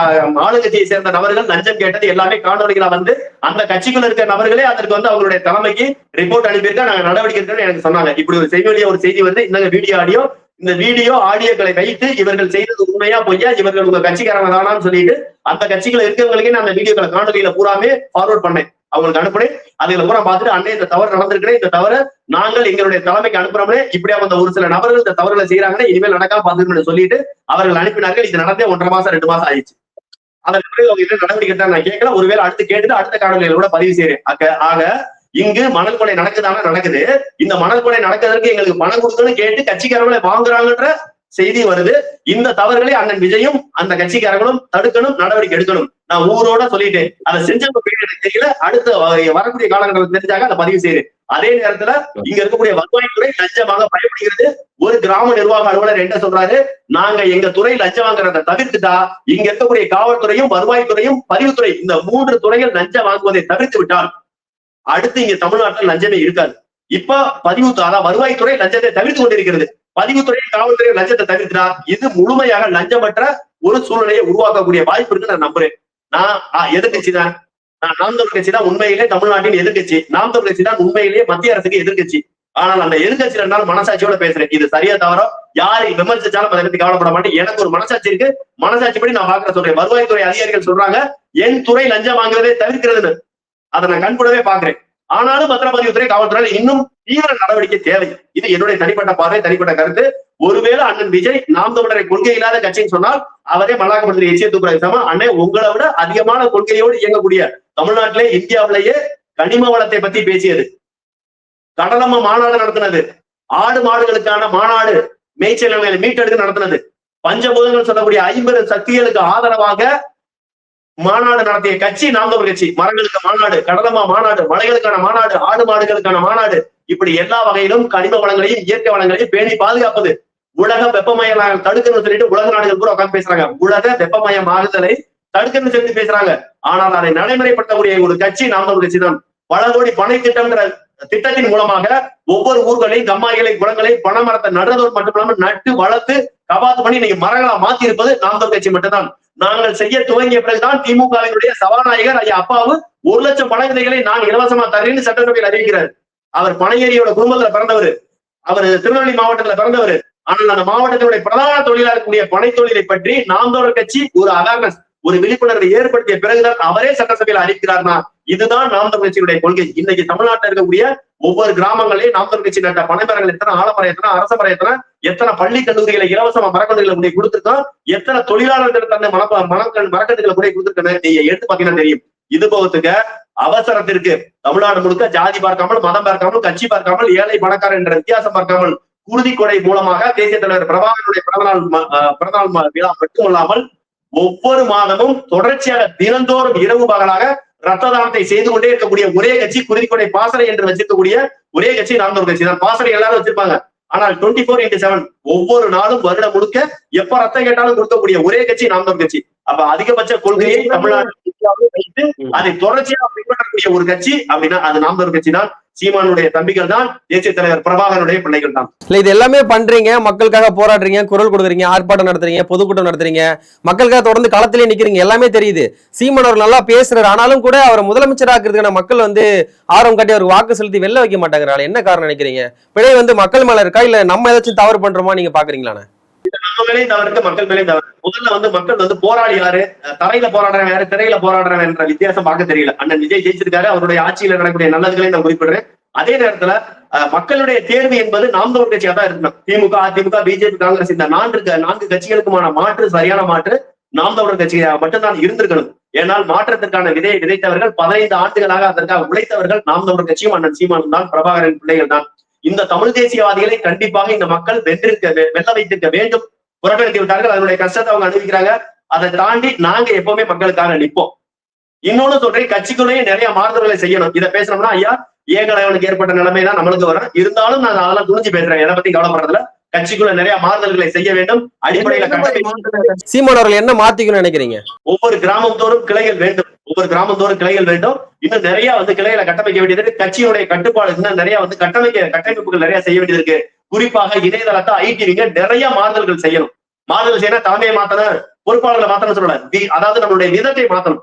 ஆளுங்கட்சியை சேர்ந்த நபர்கள் லஞ்சம் கேட்டது எல்லாமே காணொலிகளா வந்து அந்த கட்சிக்குள்ள இருக்கிற நபர்களே அதற்கு வந்து அவங்களுடைய தலைமைக்கு ரிப்போர்ட் அனுப்பியிருக்கா, நாங்க நடவடிக்கை எடுக்கணும்னு எனக்கு சொன்னாங்க. இப்படி ஒரு செய்தியிலேயே ஒரு செய்தி வந்து இந்த வீடியோ ஆடியோ, இந்த வீடியோ ஆடியோக்களை வைத்து இவர்கள் செய்தது உண்மையா பொய்யா, இவர்கள் உங்க கட்சிக்காரங்க தானான்னு சொல்லிட்டு அந்த கட்சிகளை இருக்கிறவங்களுக்கே நான் அந்த வீடியோக்களை காணொலியில பூராமே ஃபார்வர்ட் பண்ணேன், அவங்களுக்கு அனுப்புனேன். அதுல பூரா பார்த்துட்டு அண்ணே இந்த தவறு நடந்திருக்கிறேன், இந்த தவறு நாங்கள் எங்களுடைய தலைமைக்கு அனுப்புறோம்னே, இப்படியா வந்த ஒரு சில நபர்கள் இந்த தவறுகளை செய்யறாங்கன்னு இனிமேல் நடக்காம பார்த்துக்கணும்னு சொல்லிட்டு அவர்கள் அனுப்பினார்கள். இது நடந்தே 1.5 மாசம் 2 மாசம் ஆயிடுச்சு. அதற்கு பிறகு அவங்க என்ன நடவடிக்கை எடுத்தாங்க நான் கேட்கல. ஒருவேளை அடுத்து கேட்டுட்டு அடுத்த காணொலிகளை கூட பதிவு செய்யறேன். ஆக இங்கு மணல் கொலை நடக்குதான நடக்குது. இந்த மணல் கொலை நடக்கிறதுக்கு எங்களுக்கு பணம் கொடுக்கணும்னு கேட்டு கட்சிக்காரங்களை வாங்குறாங்கன்ற செய்தி வருது. இந்த தவறுகளை அண்ணன் விஜயும் அந்த கட்சிக்காரங்களும் தடுக்கணும், நடவடிக்கை எடுக்கணும். நான் ஊரோட சொல்லிட்டேன். அதை செஞ்சவங்க பேர் எனக்கு தெரியல. அடுத்து வரக்கூடிய காலங்களில் தெரிஞ்சாங்க அதை பதிவு செய்யறேன். அதே நேரத்துல இங்க இருக்கக்கூடிய வருவாய்த்துறை லஞ்சமாக பயப்படுகிறது. ஒரு கிராம நிர்வாக அலுவலர் என்ன சொல்றாரு, நாங்க எங்க துறை லஞ்சம் வாங்குறத தவிர்த்துட்டா இங்க இருக்கக்கூடிய காவல்துறையும் வருவாய்த்துறையும் பதிவுத்துறை இந்த 3 துறைகள் லஞ்சம் வாங்குவதை தவிர்த்து விட்டால் அடுத்து இங்க தமிழ்நாட்டில் லஞ்சமே இருக்காது. இப்ப அதாவது வருவாய்த்துறை லஞ்சத்தை தவிர்த்து கொண்டிருக்கிறது. பதிவுத்துறை காவல்துறை லஞ்சத்தை தவிர்த்துட்டா இது முழுமையாக லஞ்சமற்ற ஒரு சூழ்நிலையை உருவாக்கக்கூடிய வாய்ப்பு இருக்கு நான் நம்புறேன். நான் எதிர்கட்சி தான், நாம் தமிழர் கட்சி தான் உண்மையிலே தமிழ்நாட்டின் எதிர்கட்சி, நாம் தமிழர் கட்சி தான் உண்மையிலேயே மத்திய அரசுக்கு எதிர்கட்சி. ஆனால் அந்த எதிர்கட்சி ரெண்டு நாள் மனசாட்சியோட பேசுறேன். இது சரியா தவிர யாரை விமர்சிச்சாலும் அதை பத்தி கவலைப்பட மாட்டேன். எனக்கு ஒரு மனசாட்சி இருக்கு, மனசாட்சிப்படி நான் பாக்குற சொல்றேன். வருவாய்த்துறை அதிகாரிகள் சொல்றாங்க என் துறை லஞ்சம் வாங்குறதே தவிர்க்கிறதுன்னு, அதை நான் கண்கூடவே பாக்குறேன். ஆனாலும் பத்திரப்பதிவுத்துறை, காவல்துறை இன்னும் தீவிர நடவடிக்கை தேவை. இது என்னுடைய தனிப்பட்ட பார்வை, தனிப்பட்ட கருத்து. ஒருவேளை அண்ணன் விஜய் நாம் தமிழரை கொள்கை இல்லாத கட்சின்னு சொன்னால் அவரே மல்லாக்கப்படுத்துற எச்சிய தூக்குறாங்க. அண்ணன் உங்களை விட அதிகமான கொள்கையோடு இயங்கக்கூடிய தமிழ்நாட்டிலே இந்தியாவிலேயே கனிம வளத்தை பத்தி பேசியது, கடலம்ம மாநாடு நடத்தினது, ஆடு மாடுகளுக்கான மாநாடு, மேய்ச்சல் மீட்டெடுக்க நடத்தினது, பஞ்சபூதங்கள் சொல்லக்கூடிய 50 சக்திகளுக்கு ஆதரவாக மாநாடு நடத்திய கட்சி நாம் தமிழர் கட்சி. மரங்களுக்கு மாநாடு, கடலமா மாநாடு, மலைகளுக்கான மாநாடு, ஆடு மாடுகளுக்கான மாநாடு, இப்படி எல்லா வகையிலும் கனிம வளங்களையும் இயற்கை வளங்களையும் பேணி பாதுகாப்பது. உலக வெப்பமயம் தடுக்கணும்னு சொல்லிட்டு உலக நாடுகள் கூட உட்காந்து பேசுறாங்க. உலக வெப்பமயமாகுதலை தடுக்கணும்னு சொல்லி பேசுறாங்க. ஆனால் அதை நடைமுறைப்படுத்தக்கூடிய ஒரு கட்சி நாம் தமிழர் கட்சி தான். பல கோடி பனை திட்டம்ன்ற திட்டத்தின் மூலமாக ஒவ்வொரு ஊர்களையும், கம்மாய்களை, குளங்களை, பனைமரத்தை நடுறதோடு மட்டுமில்லாமல் நட்டு வளர்த்து கபாத்து பண்ணி இன்னைக்கு மரங்களா மாத்தி இருப்பது நாம் தமிழர் கட்சி மட்டும்தான். நாங்கள் செய்ய துவங்கிய பிறகுதான் திமுகவினுடைய சபாநாயகர் ஐயா அப்பாவு 1 லட்சம் பனை விதைகளை நான் இலவசமா தரேன்னு சட்டசபையில் அறிவிக்கிறார். அவர் பனையேரியோட குடும்பத்துல பிறந்தவர், அவர் திருநெல்வேலி மாவட்டத்துல பிறந்தவர். ஆனால் அந்த மாவட்டத்தினுடைய பிரதான தொழிலா இருக்கக்கூடிய பனை தொழிலை பற்றி நாம் தமிழர் கட்சி ஒரு அவேர்னஸ், ஒரு விழிப்புணர்வை ஏற்படுத்திய பிறகுதான் அவரே சட்டசபையில் அறிவிக்கிறார்னா இதுதான் நாம் தமிழர் கட்சியுடைய கொள்கை. இன்னைக்கு தமிழ்நாட்டில் இருக்கக்கூடிய ஒவ்வொரு கிராமங்களையும் நாம் தமிழர் கட்சி நட்ட பனைமரங்கள் எத்தனை, ஆலமரம் எத்தனை, அரச மரம் எத்தனை, எத்தனை பள்ளி கல்லூரிகளை இலவசமா மரக்கன்றுகளை கூட கொடுத்துருக்கோம், எத்தனை தொழிலாளர்கள் தன்னை மரக்கன்றுகளை கூட கொடுத்துருக்கேன். நீங்க எடுத்து பாத்தீங்கன்னா தெரியும். இது போகத்துக்கு அவசரத்திற்கு தமிழ்நாடு முழுக்க ஜாதி பார்க்காமல், மதம் பார்க்காமல், கட்சி பார்க்காமல், ஏழை பணக்காரர் என்ற வித்தியாசம் பார்க்காமல் குருதி கொடை மூலமாக தேசிய தலைவர் பிரபாகரனுடைய பிறந்தநாள் விழா மட்டுமல்லாமல் ஒவ்வொரு மாதமும் தொடர்ச்சியாக தினந்தோறும் இரவு பகலாக ரத்த தானத்தை செய்து கொண்டே இருக்கக்கூடிய ஒரே கட்சி, குருதிக்கொடை பாசறை என்று வச்சிருக்கக்கூடிய ஒரே கட்சி நாம் தமிழர் கட்சி தான். பாசறை எல்லாரும் வச்சிருப்பாங்க, ஆனால் 24x7 ஒவ்வொரு நாளும் வருடம் முழுக்க எப்ப ரத்தம் கேட்டாலும் கொடுக்கக்கூடிய ஒரே கட்சி நாம் தமிழர் கட்சி. அப்ப அதிகபட்ச கொள்கையை தமிழ்நாட்டில் வைத்து அதை தொடர்ச்சியாக பின்பற்றக்கூடிய ஒரு கட்சி அப்படின்னா அது நாம் தமிழர் கட்சி தான். சீமானுடைய தம்பிகள் தான், தேசிய தலைவர் பிரபாகரனுடைய பிள்ளைகள் தான். இல்ல இது எல்லாமே பண்றீங்க, மக்களுக்காக போராடுறீங்க, குரல் கொடுக்குறீங்க, ஆர்ப்பாட்டம் நடத்துறீங்க, பொதுக்கூட்டம் நடத்துறீங்க, மக்களுக்காக தொடர்ந்து களத்திலே நிக்கிறீங்க, எல்லாமே தெரியுது. சீமான் அவர் நல்லா பேசுறாரு, ஆனாலும் கூட அவரை முதலமைச்சராக்குறதுக்கான மக்கள் ஆர்வம் காட்டி அவருக்கு வாக்கு செலுத்தி வெல்ல வைக்க மாட்டாங்கிறாங்க. என்ன காரணம் நினைக்கிறீங்க? பிழை மக்கள் மேல இருக்கா, இல்ல நம்ம ஏதாச்சும் தவறு பண்றோமா நீங்க பாக்குறீங்களா? நம்ம மேலேயும் தவறு, மக்கள் மேலேயும் தவறு. முதல்ல மக்கள் போராடி யாரு, தரையில போராடுறவன் யாரு, திரையில போராடுறவன் என்ற வித்தியாசம் பார்க்க தெரியல. அண்ணன் விஜய் ஜெயிச்சிருக்காரு, அவருடைய ஆட்சியில நடக்கக்கூடிய நல்லதுகளையும் நான் குறிப்பிடுறேன். அதே நேரத்துல மக்களுடைய தேர்வு என்பது நாம் தமிழர் கட்சியா தான் இருக்கணும். திமுக, அதிமுக, பிஜேபி, காங்கிரஸ் இந்த 4 கட்சிகளுக்குமான மாற்று, சரியான மாற்று நாம் தமிழர் கட்சியா மட்டும்தான் இருந்திருக்கணும். ஏனால் மாற்றத்திற்கான விதையை விதைத்தவர்கள், 15 ஆண்டுகளாக அதற்காக உழைத்தவர்கள் நாம் தமிழர் கட்சியும் அண்ணன் சீமானும் தான், பிரபாகரன் பிள்ளைகள் தான். இந்த தமிழ் தேசியவாதிகளை கண்டிப்பாக இந்த மக்கள் வெல்ல வைத்திருக்க வேண்டும். புறக்கணித்து விட்டார்கள், அதனுடைய கஷ்டத்தை அவங்க அனுபவிக்கிறாங்க. அதை தாண்டி நாங்க எப்பவுமே மக்களுக்காக நிற்போம். இன்னொன்னு சொல்றேன், கட்சிக்குள்ளேயே நிறைய மாறுதல்களை செய்யணும். இதை பேசணும்னா ஐயா ஏகலைவனுக்கு ஏற்பட்ட நிலைமை தான் நம்மளுக்கு வரும். இருந்தாலும் நான் அதெல்லாம் துணிஞ்சு பேசுறேன், எதை பத்தி கவலைப்படுறதுல. கட்சிக்குள்ள நிறைய மாறுதல்களை செய்ய வேண்டும். அடிப்படையில சீமான் அவர்கள் என்ன மாத்திக்கணும்னு நினைக்கிறீங்க? ஒவ்வொரு கிராமத்தோறும் கிளைகள் வேண்டும், ஒவ்வொரு கிராமத்தோறும் கிளைகள் வேண்டும். இன்னும் நிறைய கிளைகளை கட்டமைக்க வேண்டியது இருக்கு. கட்சியுடைய கட்டுப்பாடு இன்னும் நிறைய கட்டமைப்புகள் நிறைய செய்ய வேண்டியது இருக்கு. குறிப்பாக இணையதளத்தை ஐடிவிங்க நிறைய மாறுதல்கள் செய்யணும். மாறுதல் செய்யணும், தலைமையை மாத்தணும், பொறுப்பாளர்களை மாத்தணும் சொல்லல, அதாவது நம்மளுடைய விதத்தை மாத்தணும்.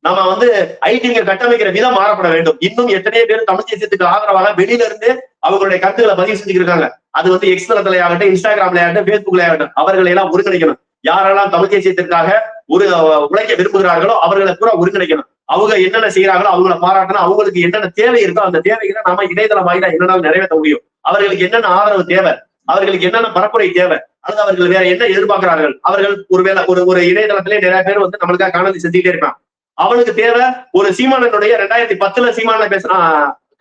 நம்ம ஐடிவிங்க கட்டமைக்கிற விதம் மாறப்பட வேண்டும். இன்னும் எத்தனையோ பேர் தமிழ் தேசியத்துக்கு ஆதரவாக வெளியில இருந்து அவங்களுடைய கருத்துக்களை பதிவு செஞ்சுட்டு இருக்காங்க. அது எக்ஸ் தளத்துல ஆகட்டும், இன்ஸ்டாகிராம்ல ஆகட்டும், பேஸ்புக்ல ஆகட்டும், அவர்களை எல்லாம் ஒருங்கிணைக்கணும். யாரெல்லாம் தமிழ் தேசியத்திற்காக உழைக்க விரும்புகிறார்களோ அவர்களை கூட ஒருங்கிணைக்கணும். அவங்க என்னென்ன செய்யறாங்களோ அவங்களை பாராட்டணும். அவங்களுக்கு என்னென்ன தேவை இருக்கோ அந்த தேவைகளை நாம இணையதள வாயிலா என்னென்ன நிறைவேற்ற முடியும், அவர்களுக்கு என்னென்ன ஆதரவு தேவை, அவர்களுக்கு என்னென்ன பரப்புரை தேவை, அல்லது அவர்கள் வேற என்ன எதிர்பார்க்கிறார்கள். அவர்கள் ஒருவேளை ஒரு இணையதளத்திலே நிறைய பேர் நம்மளுக்காக காணொலி செஞ்சுக்கிட்டே இருப்பான். அவனுக்கு தேவை ஒரு சீமானனுடைய 2010 சீமான பேசுற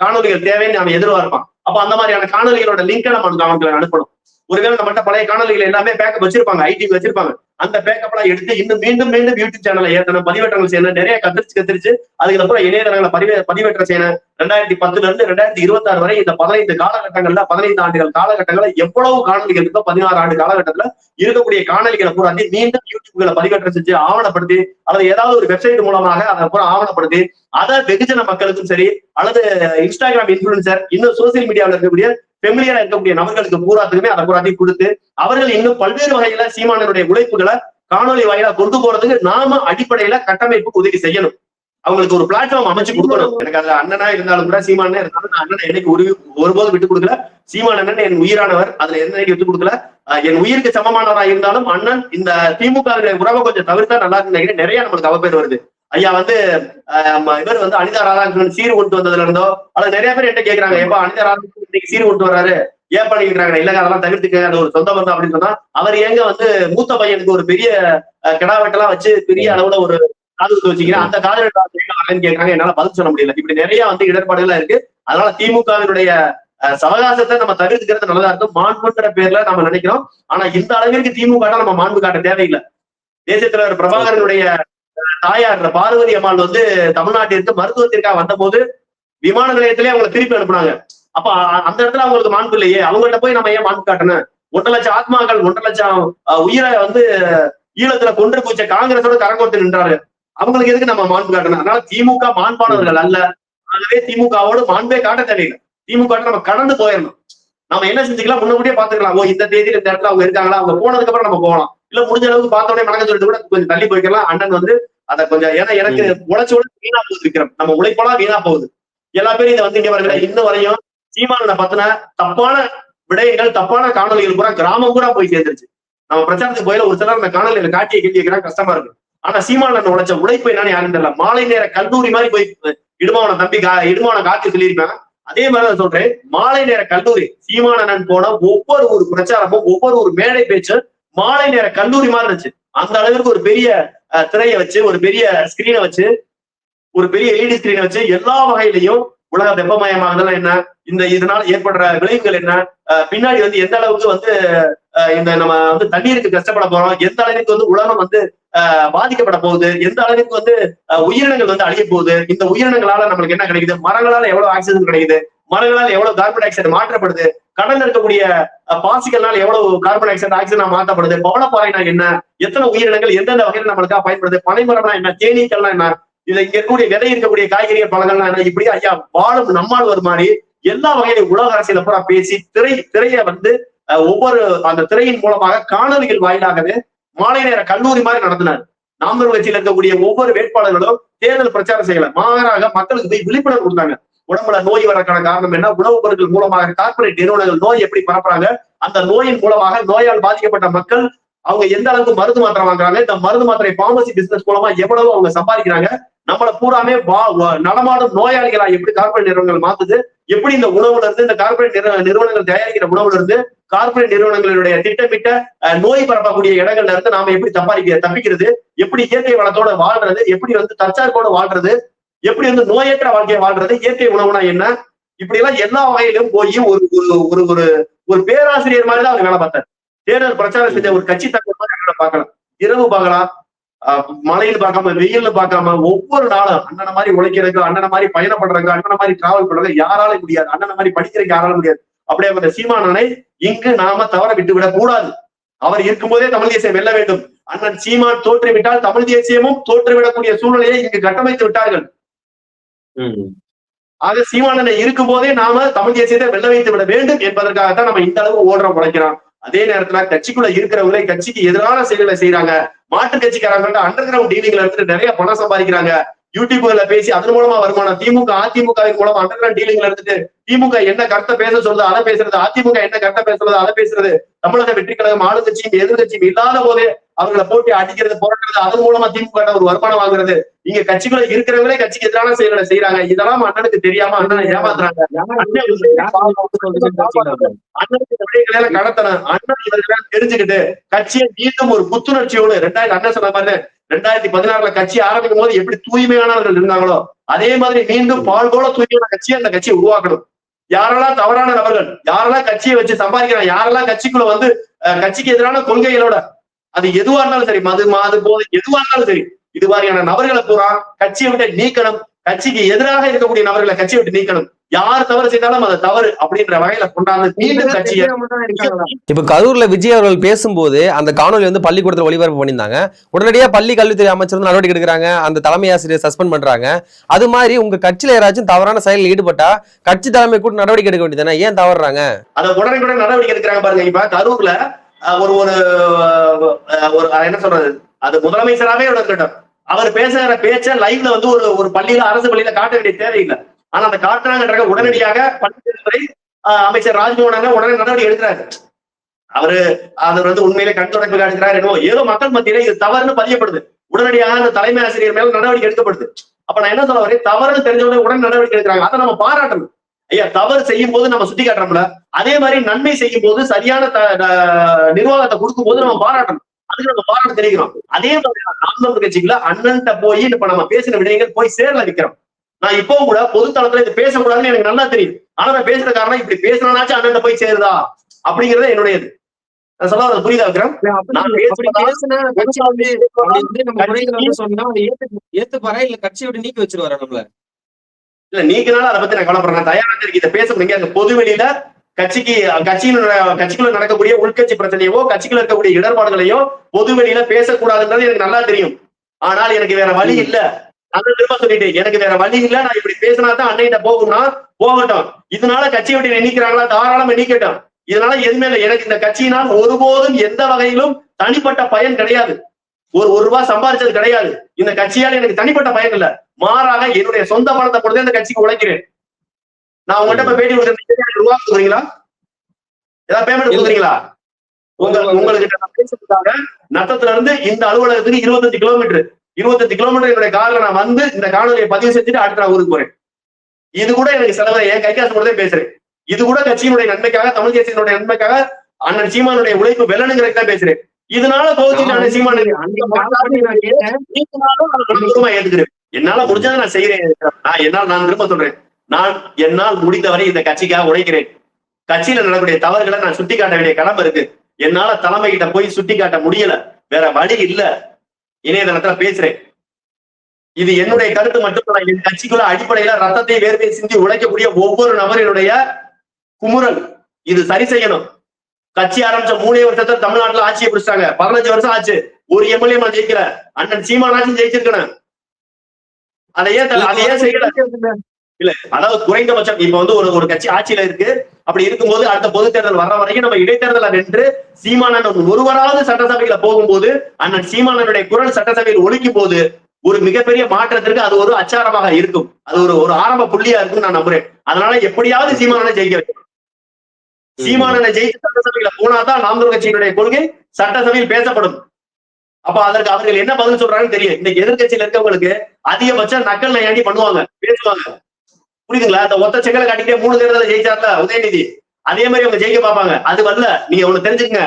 காணொலிகள் தேவைன்னு நாம எதிர்பார்ப்பான். அப்ப அந்த மாதிரியான காணொலிகளோட லிங்கை நம்ம அவங்களுக்கு அனுப்பணும். ஒருவேளை நம்மகிட்ட பழைய காணொலிகள் எல்லாமே பேக்கப் வச்சிருப்பாங்க, ஐடி வச்சிருப்பாங்க. அந்த பேக்கப் எல்லாம் எடுத்து இன்னும் மீண்டும் யூடியூப் சேனலை ஏற்றணும், பதிவேற்றங்கள் செய்யணும், நிறைய கத்திரிச்சு அதுக்கப்புறம் இணையதளங்களை பதிவேற்றம் செய்யணும். 2010 இருந்து 2026 வரை இந்த 15 காலகட்டங்கள்ல, 15 ஆண்டுகள் காலகட்டங்கள்ல எவ்வளவு காணொலிகள் இருக்கோ, 16 ஆண்டு காலகட்டத்துல இருக்கக்கூடிய காணொலிகளை பூரா மீண்டும் யூடியூப்களை பதிவேற்றம் செஞ்சு ஆவணப்படுத்தி, அல்லது ஏதாவது ஒரு வெப்சைட் மூலமாக அதை பூரா ஆவணப்படுத்தி அதை வெகுஜன மக்களுக்கும் சரி, அல்லது இன்ஸ்டாகிராம் இன்ஃபுளுசர், இன்னும் சோசியல் மீடியாவில் இருக்கக்கூடிய ஃபெமிலியரா இருக்கக்கூடிய நபர்களுக்கு பூராத்துக்குமே அதை பூராத்தையும் கொடுத்து அவர்கள் இன்னும் பல்வேறு வகையில சீமானனுடைய உழைப்புகளை காணொலி வாயிலா கொண்டு போறதுக்கு நாம அடிப்படையில கட்டமைப்புக்கு உதவி செய்யணும். அவங்களுக்கு ஒரு பிளாட்ஃபார்ம் அமைச்சு கொடுக்கணும். எனக்கு அதுல அண்ணனா இருந்தாலும் கூட சீமானே இருந்தாலும் நான் அண்ணனை என்னைக்கு ஒருபோதும் விட்டு கொடுக்கல. சீமான் அண்ணன் என் உயிரானவர், அதுல எந்த விட்டு கொடுக்கல. என் உயிருக்கு சமமானவரா இருந்தாலும் அண்ணன் இந்த திமுக உறவை கொஞ்சம் தவிர்த்தா நல்லா இருக்கு நினைக்கிறேன். நிறைய நம்மளுக்கு அவப்பேர் வருது. ஐயா வந்து இவர் வந்து அனிதா ராதாகிருஷ்ணன் சீர் கொண்டு வந்ததுல இருந்தோ அது நிறைய பேர் என்கிட்ட கேட்கறாங்க, எப்ப அனிதா ராதாகிருஷ்ணன் இன்னைக்கு சீர் கொண்டு வர்றாரு ஏன் பண்ணிக்கிறாங்க, இல்லங்க அதெல்லாம் தவிர்த்துக்க, அது ஒரு சொந்த பந்தம் அப்படின்னு சொன்னா அவர் ஏங்க வந்து மூத்த பையனுக்கு ஒரு பெரிய கிடாவெட்டெல்லாம் வச்சு பெரிய அளவுல ஒரு காது குத்து வச்சுக்கிறேன், அந்த காது வரலன்னு கேட்கறாங்க. என்னால பதில் சொல்ல முடியல. இப்படி நிறைய வந்து இடர்பாடுகள் இருக்கு. அதனால திமுகவினுடைய சவகாசத்தை நம்ம தவிர்த்துக்கிறது நல்லதா இருக்கும். மாண்புன்ற பேர்ல நம்ம நினைக்கிறோம். ஆனா இந்த அளவிற்கு திமுக நம்ம மாண்பு காட்ட தேவையில்லை. தேசியத்தலைவர் பிரபாகரனுடைய தாயார் பார்வதி அம்மாள் வந்து தமிழ்நாட்டிற்கு மருத்துவத்திற்காக வந்த போது விமான நிலையத்திலேயே அவங்களை திருப்பி அனுப்புனாங்க. அப்ப அந்த இடத்துல அவங்களுக்கு மாண்பு இல்லையே, அவங்கள்ட்ட போய் நம்ம ஏன் மாண்பு காட்டணும்? 1 லட்சம் ஆத்மாக்கள் 1 லட்சம் உயிரை வந்து ஈழத்துல கொன்று பூச்ச காங்கிரஸோட கரங்கோட்டு நின்றாரு. அவங்களுக்கு எதுக்கு நம்ம மாண்பு காட்டணும்? அதனால திமுக மாண்பானவர்கள் அல்ல. ஆகவே திமுகவோடு மாண்பே காட்ட தேவையில்லை. திமுக நம்ம கடந்து போயிடணும். நம்ம என்ன செஞ்சுக்கலாம், முன்னக்கூட்டியே பாத்துக்கலாம். இந்த தேதியில இந்த இடத்துல அவங்க இருக்காங்களா, அவங்க போனதுக்கு அப்புறம் நம்ம போகலாம். இல்ல முடிஞ்ச அளவுக்கு பார்த்தோடனே வணக்கம் சொல்லிட்டு கூட கொஞ்சம் தள்ளி போய்க்கலாம். அண்ணன் வந்து அதை கொஞ்சம், ஏன்னா எனக்கு உழைச்சு வீணா போகுது இருக்கிறோம். நம்ம உழைப்பெல்லாம் வீணா போகுது. எல்லா பேரும் இதை வந்து இங்க வரல. இன்ன வரையும் சீமானனை பத்தின தப்பான விடயங்கள், தப்பான காணொலிகள் பூரா கிராமம் பூரா போய் சேர்ந்துருச்சு. நம்ம பிரச்சாரத்துக்கு போயில ஒரு சிலர் அந்த காணொலியில காட்டிய கேள்வி கேட்கறாங்க, கஷ்டமா இருக்கு. ஆனா சீமானன் உழைச்ச உழைப்பு என்னன்னு யாரும் தெரியல. மாலை நேர கல்லூரி மாதிரி போய் இடுமாவன தம்பி இடுமாவன காட்சி சொல்லியிருப்பேன். அதே மாதிரிதான் சொல்றேன். மாலை நேர கல்லூரி சீமானன் போன ஒவ்வொரு ஒரு பிரச்சாரமும் ஒவ்வொரு ஒரு மேடை பேச்சு மாலை நேர கல்லூரி மாதிரி இருந்துச்சு. அந்த அளவிற்கு ஒரு பெரிய திரையை வச்சு, ஒரு பெரிய ஸ்கிரீனை வச்சு, ஒரு பெரிய எல்இடி ஸ்கிரீனை வச்சு எல்லா வகையிலையும் உலக வெப்பமயமாகுதல் என்ன, இந்த இதனால ஏற்படுற விளைவுகள் என்ன, பின்னாடி வந்து எந்த அளவுக்கு வந்து இந்த நம்ம வந்து தண்ணீருக்கு கஷ்டப்பட போறோம், எந்த அளவுக்கு வந்து உலகம் வந்து பாதிக்கப்பட போகுது, எந்த அளவுக்கு வந்து உயிரினங்கள் வந்து அழிய போகுது, இந்த உயிரினங்களால நம்மளுக்கு என்ன கிடைக்குது, மரங்களால எவ்வளவு ஆக்சிஜன் கிடைக்குது, மரங்களால் எவ்வளவு கார்பன் டை ஆக்சைடு மாற்றப்படுது, கடல்ல இருக்கக்கூடிய பாசிகள்னால எவ்வளவு கார்பன் டை ஆக்சைடு ஆக்சிஜனா மாற்றப்படுது, பவளப்பாறைனா என்ன, எத்தனை உயிரினங்கள் எந்தெந்த வகையில நம்மளுக்காக பயன்படுது, பனைமரம்னா என்ன, தேனீக்கள்னா என்ன, இதுல இங்க இருக்கக்கூடிய விதை இருக்கக்கூடிய காய்கறிகள் பழங்கள்லாம் என்ன, இப்படி ஐயா வாழும் நம்மால் ஒரு மாதிரி எல்லா வகையிலும் உலக அரசியல பூரா பேசி திரைய வந்து ஒவ்வொரு அந்த திரையின் மூலமாக காணொலிகள் வாயிலாகவே மாலை நேர கல்லூரி மாதிரி நடத்தினார். நாம் தமிழர் கட்சியில் இருக்கக்கூடிய ஒவ்வொரு வேட்பாளர்களும் தேர்தல் பிரச்சாரம் செய்யல, மாறாக மக்களுக்கு போய் விழிப்புணர்வு கொடுத்தாங்க. உடம்புல நோய் வரக்கான காரணம் என்ன, உணவுப் பொருட்கள் மூலமாக கார்பரேட் நிறுவனங்கள் நோய் எப்படி பரப்புறாங்க, அந்த நோயின் மூலமாக நோயால் பாதிக்கப்பட்ட மக்கள் அவங்க எந்த அளவுக்கு மருந்து மாத்திரை வாங்குறாங்க, இந்த மருந்து மாத்திரை பார்மசி பிசினஸ் மூலமா எவ்வளவு அவங்க சம்பாதிக்கிறாங்க, நம்மளை பூராமே நடமாடும் நோயாளிகளா எப்படி கார்பரேட் நிறுவனங்கள் மாத்துது, எப்படி இந்த உணவுல இருந்து இந்த கார்பரேட் நிறுவனங்கள் தயாரிக்கிற உணவுல இருந்து கார்பரேட் நிறுவனங்களுடைய திட்டமிட்ட நோய் பரப்பக்கூடிய இடங்கள்ல இருந்து நாம எப்படி தப்பிக்கிறது, எப்படி இயற்கை வளத்தோட வாழ்றது, எப்படி வந்து தற்சார்போட வாழ்றது, எப்படி வந்து நோயற்ற வாழ்க்கையை வாழ்றது, இயற்கை உணவுனா என்ன, இப்படி எல்லாம் எல்லா வகையிலும் போய் ஒரு ஒரு ஒரு பேராசிரியர் மாதிரி தான் அவர் வேலை பார்த்தார். தேர்தல் பிரச்சாரம் செஞ்ச ஒரு கட்சி தலைவர் மாதிரி எங்களை பார்க்கலாம். இரவு பார்க்கலாம், மழையில் பார்க்காம வெயில்ல பார்க்காம ஒவ்வொரு நாளும் அண்ணனை மாதிரி உழைக்கிறதுக்கு, அண்ணனை மாதிரி பயணப்படுறதுக்கு, அண்ணனை மாதிரி டிராவல் பண்றது யாரால முடியாது, அண்ணனை மாதிரி படிக்கிறதுக்கு யாரால முடியாது. அப்படியே அந்த சீமானனை இங்கு நாம தவற விட்டு விடக் கூடாது. அவர் இருக்கும்போதே தமிழ் தேசியம் வெல்ல வேண்டும். அண்ணன் சீமான் தோற்றுவிட்டால் தமிழ் தேசியமும் தோற்றுவிடக்கூடிய சூழ்நிலையை இங்கு கட்டமைத்து விட்டார்கள். ஆக சீமானனை இருக்கும் போதே நாம தமிழ் தேசியத்தை வெல்ல வைத்து விட வேண்டும் என்பதற்காகத்தான் நம்ம இந்த அளவு ஓடுறோம், உழைக்கிறோம். அதே நேரத்துல கட்சிக்குள்ள இருக்கிறவங்களே கட்சிக்கு எதிரான செயல்களை செய்யறாங்க. மாற்று கட்சிக்காரங்கள்ட்ட அண்டர் கிரவுண்ட் டீலிங்ல இருந்து நிறைய பணம் சம்பாதிக்கிறாங்க. யூடியூப்ல பேசி அதன் மூலமா வருமானம். திமுக அதிமுகவின் மூலமா அண்டர் கிரவுண்ட் டீலிங்ல இருந்துட்டு திமுக என்ன கருத்தை பேச சொல்றது அதை பேசுறது, அதிமுக என்ன கருத்தை பேசுறது அதை பேசுறது, தமிழக வெற்றி கழகம் ஆளுங்கட்சியும் எதிர்கட்சியும் இல்லாத போதே அவங்களை போட்டி அடிக்கிறது, போராடுறது, அதன் மூலமா திமுக ஒரு வருமானம் வாங்குறது. இங்க கட்சிக்குள்ள இருக்கிறவங்களே கட்சிக்கு எதிரான செயல்களை செய்யறாங்க. இதெல்லாம் அண்ணனுக்கு தெரியாம அண்ணனை ஏமாத்துறாங்க. அண்ணனுக்கு விடைகளை கடத்தணும். அண்ணன் இவர்களை தெரிஞ்சுக்கிட்டு கட்சியை மீண்டும் ஒரு புத்துணர்ச்சியோடு அண்ணன் சொன்ன மாதிரி 2016 கட்சி ஆரம்பிக்கும் போது எப்படி தூய்மையானவர்கள் இருந்தாங்களோ அதே மாதிரி மீண்டும் பால் போல தூய்மையான கட்சியை அந்த கட்சியை உருவாக்கணும். யாரெல்லாம் தவறான நபர்கள், யாரெல்லாம் கட்சியை வச்சு சம்பாதிக்கிறாங்க, யாரெல்லாம் கட்சிக்குள்ள வந்து கட்சிக்கு எதிரான கொள்கைகளோட, அது எதுவா இருந்தாலும் சரி, மாது போது எதுவா இருந்தாலும் சரி, இது மாதிரியான நபர்களை பூரா கட்சியை விட்டு நீக்கணும். கட்சிக்கு எதிராக இருக்கக்கூடிய நபர்களை கட்சியை விட்டு நீக்கணும். யார் தவறு செய்தாலும் அது தவறு அப்படின்ற வகையில கொண்டாந்து மீண்டும் கட்சியை. இப்ப கரூர்ல விஜய் அவர்கள் பேசும்போது அந்த காணொலி வந்து பள்ளிக்கூடத்துல ஒளிபரப்பு பண்ணியிருந்தாங்க. உடனடியா பள்ளி கல்வித்துறை அமைச்சர் வந்து நடவடிக்கை எடுக்கிறாங்க, அந்த தலைமை ஆசிரியர் சஸ்பெண்ட் பண்றாங்க. அது மாதிரி உங்க கட்சியில யாராச்சும் தவறான செயலில் ஈடுபட்டா கட்சி தலைமை கூட நடவடிக்கை எடுக்க வேண்டியதானே, ஏன் தவறுறாங்க? அதை உடனே நடவடிக்கை எடுக்கிறாங்க பாருங்க. இப்ப கரூர்ல ஒரு என்ன சொல்றது, அது முதலமைச்சராகவே இருக்கட்டும், அவர் பேசுகிற பேச்ச லைவ்ல வந்து ஒரு பள்ளியில அரசு பள்ளியில காட்ட வேண்டிய தேவையில்லை. ஆனா அந்த காட்டுறாங்கன்ற உடனடியாக பள்ளித்துறை அமைச்சர் ராஜ்மோகன் உடனே நடவடிக்கை எடுக்கிறாரு. அவரு வந்து உண்மையிலே கண் தொடர்பு எடுக்கிறாரு ஏதோ மக்கள் மத்தியில இது தவறுன்னு பதியப்படுது. உடனடியாக அந்த தலைமை ஆசிரியர் மேல நடவடிக்கை எடுக்கப்படுது. அப்ப நான் என்ன சொல்ல வரேன், தவறுன்னு தெரிஞ்சவங்க உடனே நடவடிக்கை எடுக்கிறாங்க. அதை நம்ம பாராட்டணும். ஐயா, தவறு செய்யும் போது நம்ம சுட்டி காட்டுறோம்ல, அதே மாதிரி நன்மை செய்யும் போது சரியான நிர்வாகத்தை கொடுக்கும் போது நம்ம பாராட்டணும். அதுக்கு நம்ம பாராட்டு தெரிவிக்கிறோம். அதே மாதிரி நாம் தமிழர் கட்சிக்குள்ள அண்ணன்ட்ட போய் இப்ப நம்ம பேசின விடயங்கள் போய் சேர்ல வைக்கிறோம். நான் இப்பவும் கூட பொதுத்தளத்துல இது பேசக்கூடாதுன்னு எனக்கு நல்லா தெரியும். ஆனா நான் பேசுற காரணம் இப்படி பேசினாச்சும் அண்ணன் போய் சேருதா அப்படிங்கறது என்னுடையது. நான் சொல்ல அதை புரியுதா விக்ரம்? ஏத்துப்பாரா இல்ல கட்சியை விட்டு நீக்கி வச்சிருவாரா நம்மள? இல்ல நீக்கினாலும் அதை பத்தி நான் கவலைப்படுறேன். தயாரா இருக்கு இதை பேச முடியுங்க. அந்த பொது வெளியில கட்சிக்குள்ள நடக்கக்கூடிய உள்கட்சி பிரச்சனையோ கட்சிக்குள்ள இருக்கக்கூடிய இடர்பாடுகளையோ பொது வெளியில பேசக்கூடாதுன்றது எனக்கு நல்லா தெரியும். ஆனால் எனக்கு வேற வழி இல்ல. நான் திரும்ப சொல்லிட்டேன், எனக்கு வேற வழி இல்ல. நான் இப்படி பேசினா தான் அன்னைகிட்ட போகும்னா போகட்டும். இதனால கட்சியை விட்டு நீக்கிறாங்களா, தாராளமா நீக்கட்டும். இதனால எதுவுமே இல்லை. எனக்கு இந்த கட்சியினால் ஒருபோதும் எந்த வகையிலும் தனிப்பட்ட பயன் கிடையாது. ஒரு ரூபாய் சம்பாதிச்சது கிடையாது. இந்த கட்சியால் எனக்கு தனிப்பட்ட பயன் இல்ல. மாறாக என்னுடைய சொந்த பணத்தை பொறுத்து இந்த கட்சிக்கு உழைக்கிறேன். நான் உங்கள்கிட்ட போய் பேட்டி கொடுக்குறேன், ரூபா கொடுக்குறீங்களா? ஏதாவது பேமெண்ட் கொடுக்குறீங்களா? உங்களுக்கு நான் பேசுறதுக்காக நத்தத்துல இருந்து இந்த அலுவலகத்துக்கு 25 கிலோமீட்டர் என்னுடைய கார்ல நான் வந்து இந்த காணொலியை பதிவு செஞ்சுட்டு அடுத்த நான் ஊருக்கு போறேன். இது கூட எனக்கு செலவு, என் கைக்காசு கூட பேசுறேன். இது கூட கட்சியினுடைய நன்மைக்காக, தமிழ் தேசியனுடைய நன்மைக்காக, அண்ணன் சீமானுடைய உழைப்பு வெள்ளனுங்கிறதுக்கு தான் பேசுறேன். இதனால கோவிச்சுட்டு அண்ணன் சீமான் ஏத்துக்கிறேன். என்னால முடிஞ்சதை நான் செய்யறேன். நான் திரும்ப சொல்றேன், நான் என்னால் முடிந்தவரை இந்த கட்சிக்காக உழைக்கிறேன். கட்சியில நடக்கக்கூடிய தவறுகளை நான் சுட்டி காட்ட வேண்டிய கடமை இருக்கு. என்னால தலைமை கிட்ட போய் சுட்டி காட்ட முடியல, வேற வழி இல்ல. இணையதளத்துல பேசுறேன். இது என்னுடைய கருத்து மட்டும். என் கட்சிக்குள்ள அடிப்படையில ரத்தத்தை வேர்வை சிந்தி உழைக்கக்கூடிய ஒவ்வொரு நபரினுடைய குமுறல். இது சரி செய்யணும். கட்சி ஆரம்பிச்ச 3 வருஷத்துல தமிழ்நாட்டுல ஆட்சியை பிடிச்சாங்க. 15 வருஷம் ஆச்சு, ஒரு எம்எல்ஏ நான் ஜெயிக்கல. அண்ணன் சீமானாச்சும் ஜெயிச்சிருக்கணும். அதையே செய்யல. இல்ல, அதாவது குறைந்தபட்சம் இப்ப வந்து ஒரு கட்சி ஆட்சியில இருக்கு. அப்படி இருக்கும்போது அடுத்த பொது தேர்தல் வர்ற வரைக்கும் நம்ம இடைத்தேர்தலை வென்று சீமானன் ஒருவராவது சட்டசபையில போகும்போது, அண்ணன் சீமானனுடைய குரல் சட்டசபையில் ஒலிக்கும் போது ஒரு மிகப்பெரிய மாற்றத்திற்கு அது ஒரு அச்சாரமாக இருக்கும். அது ஒரு ஆரம்ப புள்ளியா இருக்கும் நான் நம்புறேன். அதனால எப்படியாவது சீமானனை ஜெயிக்க வைக்கணும். சீமானனை ஜெயிச்சு சட்டசபையில போனாதான் நாம் தமிழர் கட்சியினுடைய கொள்கை சட்டசபையில் பேசப்படும். அப்ப அதற்கு அவர்கள் என்ன பதில் சொல்றாங்கன்னு தெரியும். இன்னைக்கு எதிர்கட்சியில இருக்கவங்களுக்கு அதிகபட்சம் நக்கல் நையாண்டி பண்ணுவாங்க, பேசுவாங்க. புரியுதுங்களா? அந்த ஒத்த செங்கலை காட்டிட்டே 3 தேர்தலை ஜெயிச்சார்ல உதயநிதி, அதே மாதிரி அவங்க ஜெயிக்க பார்ப்பாங்க. அது வரல. நீங்க ஒண்ணு தெரிஞ்சுக்கங்க,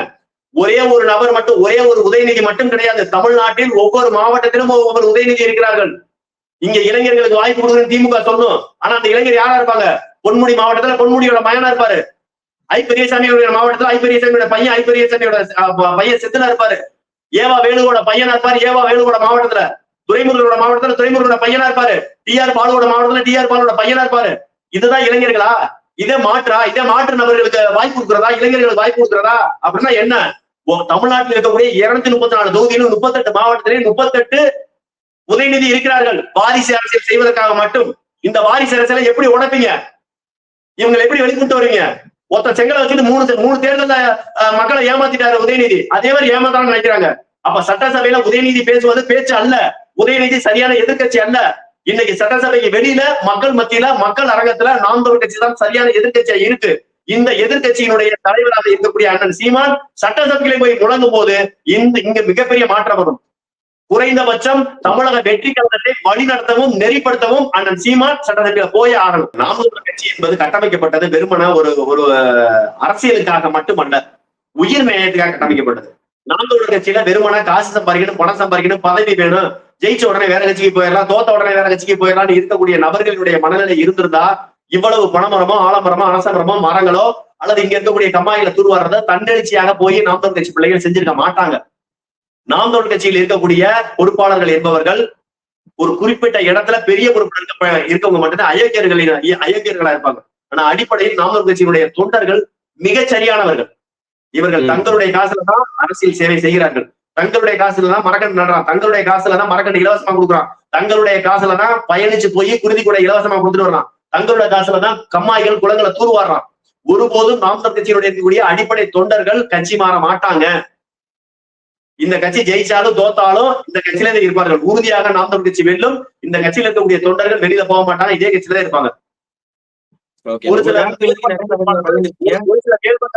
ஒரே ஒரு நபர் மட்டும், ஒரே ஒரு உதயநிதி மட்டும் கிடையாது. தமிழ்நாட்டில் ஒவ்வொரு மாவட்டத்திலும் ஒவ்வொரு உதயநிதி இருக்கிறார்கள். இங்க இளைஞர்களுக்கு வாய்ப்பு கொடுக்குன்னு திமுக சொல்லும். ஆனா அந்த இளைஞர் யாரா இருப்பாங்க? பொன்முடி மாவட்டத்துல பொன்முடியோட மயனா இருப்பாரு. ஐ பெரியசாமியோட மாவட்டத்துல ஐ பெரியசாமியோட பையன், ஐ பெரியசாமியோட பையன் செத்துல இருப்பாரு. ஏவா வேலுவோட பையனா இருப்பாரு. ஏவா வேலுவோட மாவட்டத்துல, துரைமுருகனோட மாவட்டத்துல துரைமுருகனோட பையனா இருப்பாரு. டிஆர் பாலுவோட மாவட்டத்துல டிஆர் பாலுவோட பையனா இருப்பாரு. இதுதான் இளைஞர்களா? இதே மாற்று நபர்களுக்கு வாய்ப்பு கொடுக்குறதா? இளைஞர்களுக்கு வாய்ப்பு கொடுக்குறதா? அப்படின்னா என்ன? தமிழ்நாட்டில் இருக்கக்கூடிய 234 தொகுதியிலும் 38 மாவட்டத்திலே 38 உதயநிதி இருக்கிறார்கள். வாரிசு அரசியல் செய்வதற்காக மட்டும். இந்த வாரிசு அரசியலை எப்படி உடைப்பீங்க? இவங்களை எப்படி வெளிக்கொண்டு வருவீங்க? ஒருத்த செங்கலை வச்சுட்டு 3 தேர்தல மக்களை ஏமாத்திட்டாரு உதயநிதி. அதே மாதிரி ஏமாத்தான்னு நினைக்கிறாங்க. அப்ப சட்டசபையில உதயநிதி பேசுவது பேச்சு அல்ல. உதயநிதி சரியான எதிர்கட்சி அல்ல. இன்னைக்கு சட்டசபைக்கு வெளியில மக்கள் மத்தியில, மக்கள் அரங்கத்துல நாம் தமிழர் கட்சி தான் சரியான எதிர்கட்சியா இருக்கு. இந்த எதிர்கட்சியினுடைய தலைவராக இருக்கக்கூடிய அண்ணன் சீமான் சட்டசபையில போய் முழங்கும் போது இங்க மிகப்பெரிய மாற்றம் வரும். குறைந்தபட்சம் தமிழக வெற்றி கழகத்தை வழிநடத்தவும் நெறிப்படுத்தவும் அண்ணன் சீமான் சட்டசபையில போய் ஆகணும். நாம் தமிழர் கட்சி என்பது கட்டமைக்கப்பட்டது வெறுமன ஒரு அரசியலுக்காக மட்டுமல்ல, உயிர் நேயத்துக்காக கட்டமைக்கப்பட்டது. நாம் தமிழர் கட்சியில வெறுமன காசு சம்பாதிக்கணும், பணம் சம்பாதிக்கணும், பதவி வேணும், ஜெயிச்ச உடனே வேற கட்சிக்கு போயிடலாம், தோத்த உடனே வேற கட்சிக்கு போயிடலாம் இருக்கக்கூடிய நபர்களுடைய மனநிலை இருந்திருந்தா இவ்வளவு பணமரமோ, ஆலமரமோ, அரசமரமோ, மரங்களோ அல்லது இங்க இருக்கக்கூடிய கம்மாயில தூர்வாடுறத தன்னெழுச்சியாக போய் நாம் தமிழர் கட்சி பிள்ளைகள் செஞ்சிருக்க மாட்டாங்க. நாம் தமிழர் கட்சியில் இருக்கக்கூடிய பொறுப்பாளர்கள் என்பவர்கள் ஒரு குறிப்பிட்ட இடத்துல பெரிய பொறுப்பு இருக்கவங்க மட்டும்தான் அயோக்கியர்களா இருப்பாங்க. ஆனா அடிப்படையில் நாம் தமிழர் கட்சியினுடைய தொண்டர்கள் மிகச் சரியானவர்கள். இவர்கள் தங்களுடைய காசுல தான் அரசியல் சேவை செய்கிறார்கள். தங்களுடைய காசுல தான் மரக்கண்டு நடுறான். தங்களுடைய காசுல தான் மரக்கண்டு இலவசமா கொடுக்குறான். தங்களுடைய காசுல தான் பயணிச்சு போய் குருதி கூட இலவசமா கொடுத்துட்டு வர்றான். தங்களுடைய காசுல தான் கம்மாய்கள் குளங்களை தூர்வாடுறான். ஒருபோதும் நாம் தமிழர் கட்சியினுடைய இருக்கக்கூடிய அடிப்படை தொண்டர்கள் கட்சி மாற மாட்டாங்க. இந்த கட்சி ஜெயிச்சாலும் தோத்தாலும் இந்த கட்சியில இருந்து இருப்பார்கள். உறுதியாக நாம் தமிழர் கட்சி வெல்லும். இந்த கட்சியில இருக்கக்கூடிய தொண்டர்கள் வெளியில போக மாட்டாங்க, இதே கட்சியில தான் இருப்பாங்க. ஒரு சில மேல்மட்ட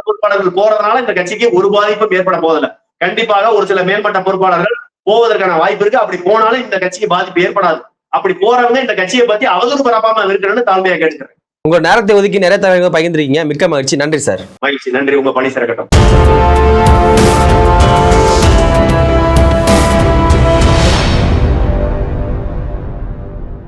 பொறுப்பாளர்கள் போறதுனால இந்த கட்சிக்கு ஒரு பாதிப்பும் ஏற்பட போதில்லை. கண்டிப்பாக ஒரு சில மேல்மட்ட பொறுப்பாளர்கள் போவதற்கான வாய்ப்பு இருக்கு. அப்படி போனாலும் இந்த கட்சிக்கு பாதிப்பு ஏற்படாது. அப்படி போறவங்க இந்த கட்சியை பத்தி அவதூறு பரப்பாம இருக்கணும்னு தாழ்மையா கேட்டுக்கிறேன். உங்க நேரத்தை ஒதுக்கி நிறைய தகவல்கள் பகிர்ந்துருக்கீங்க. மிக்க மகிழ்ச்சி. நன்றி சார். மகிழ்ச்சி. நன்றி. உங்க பணி சிறக்கட்டும்.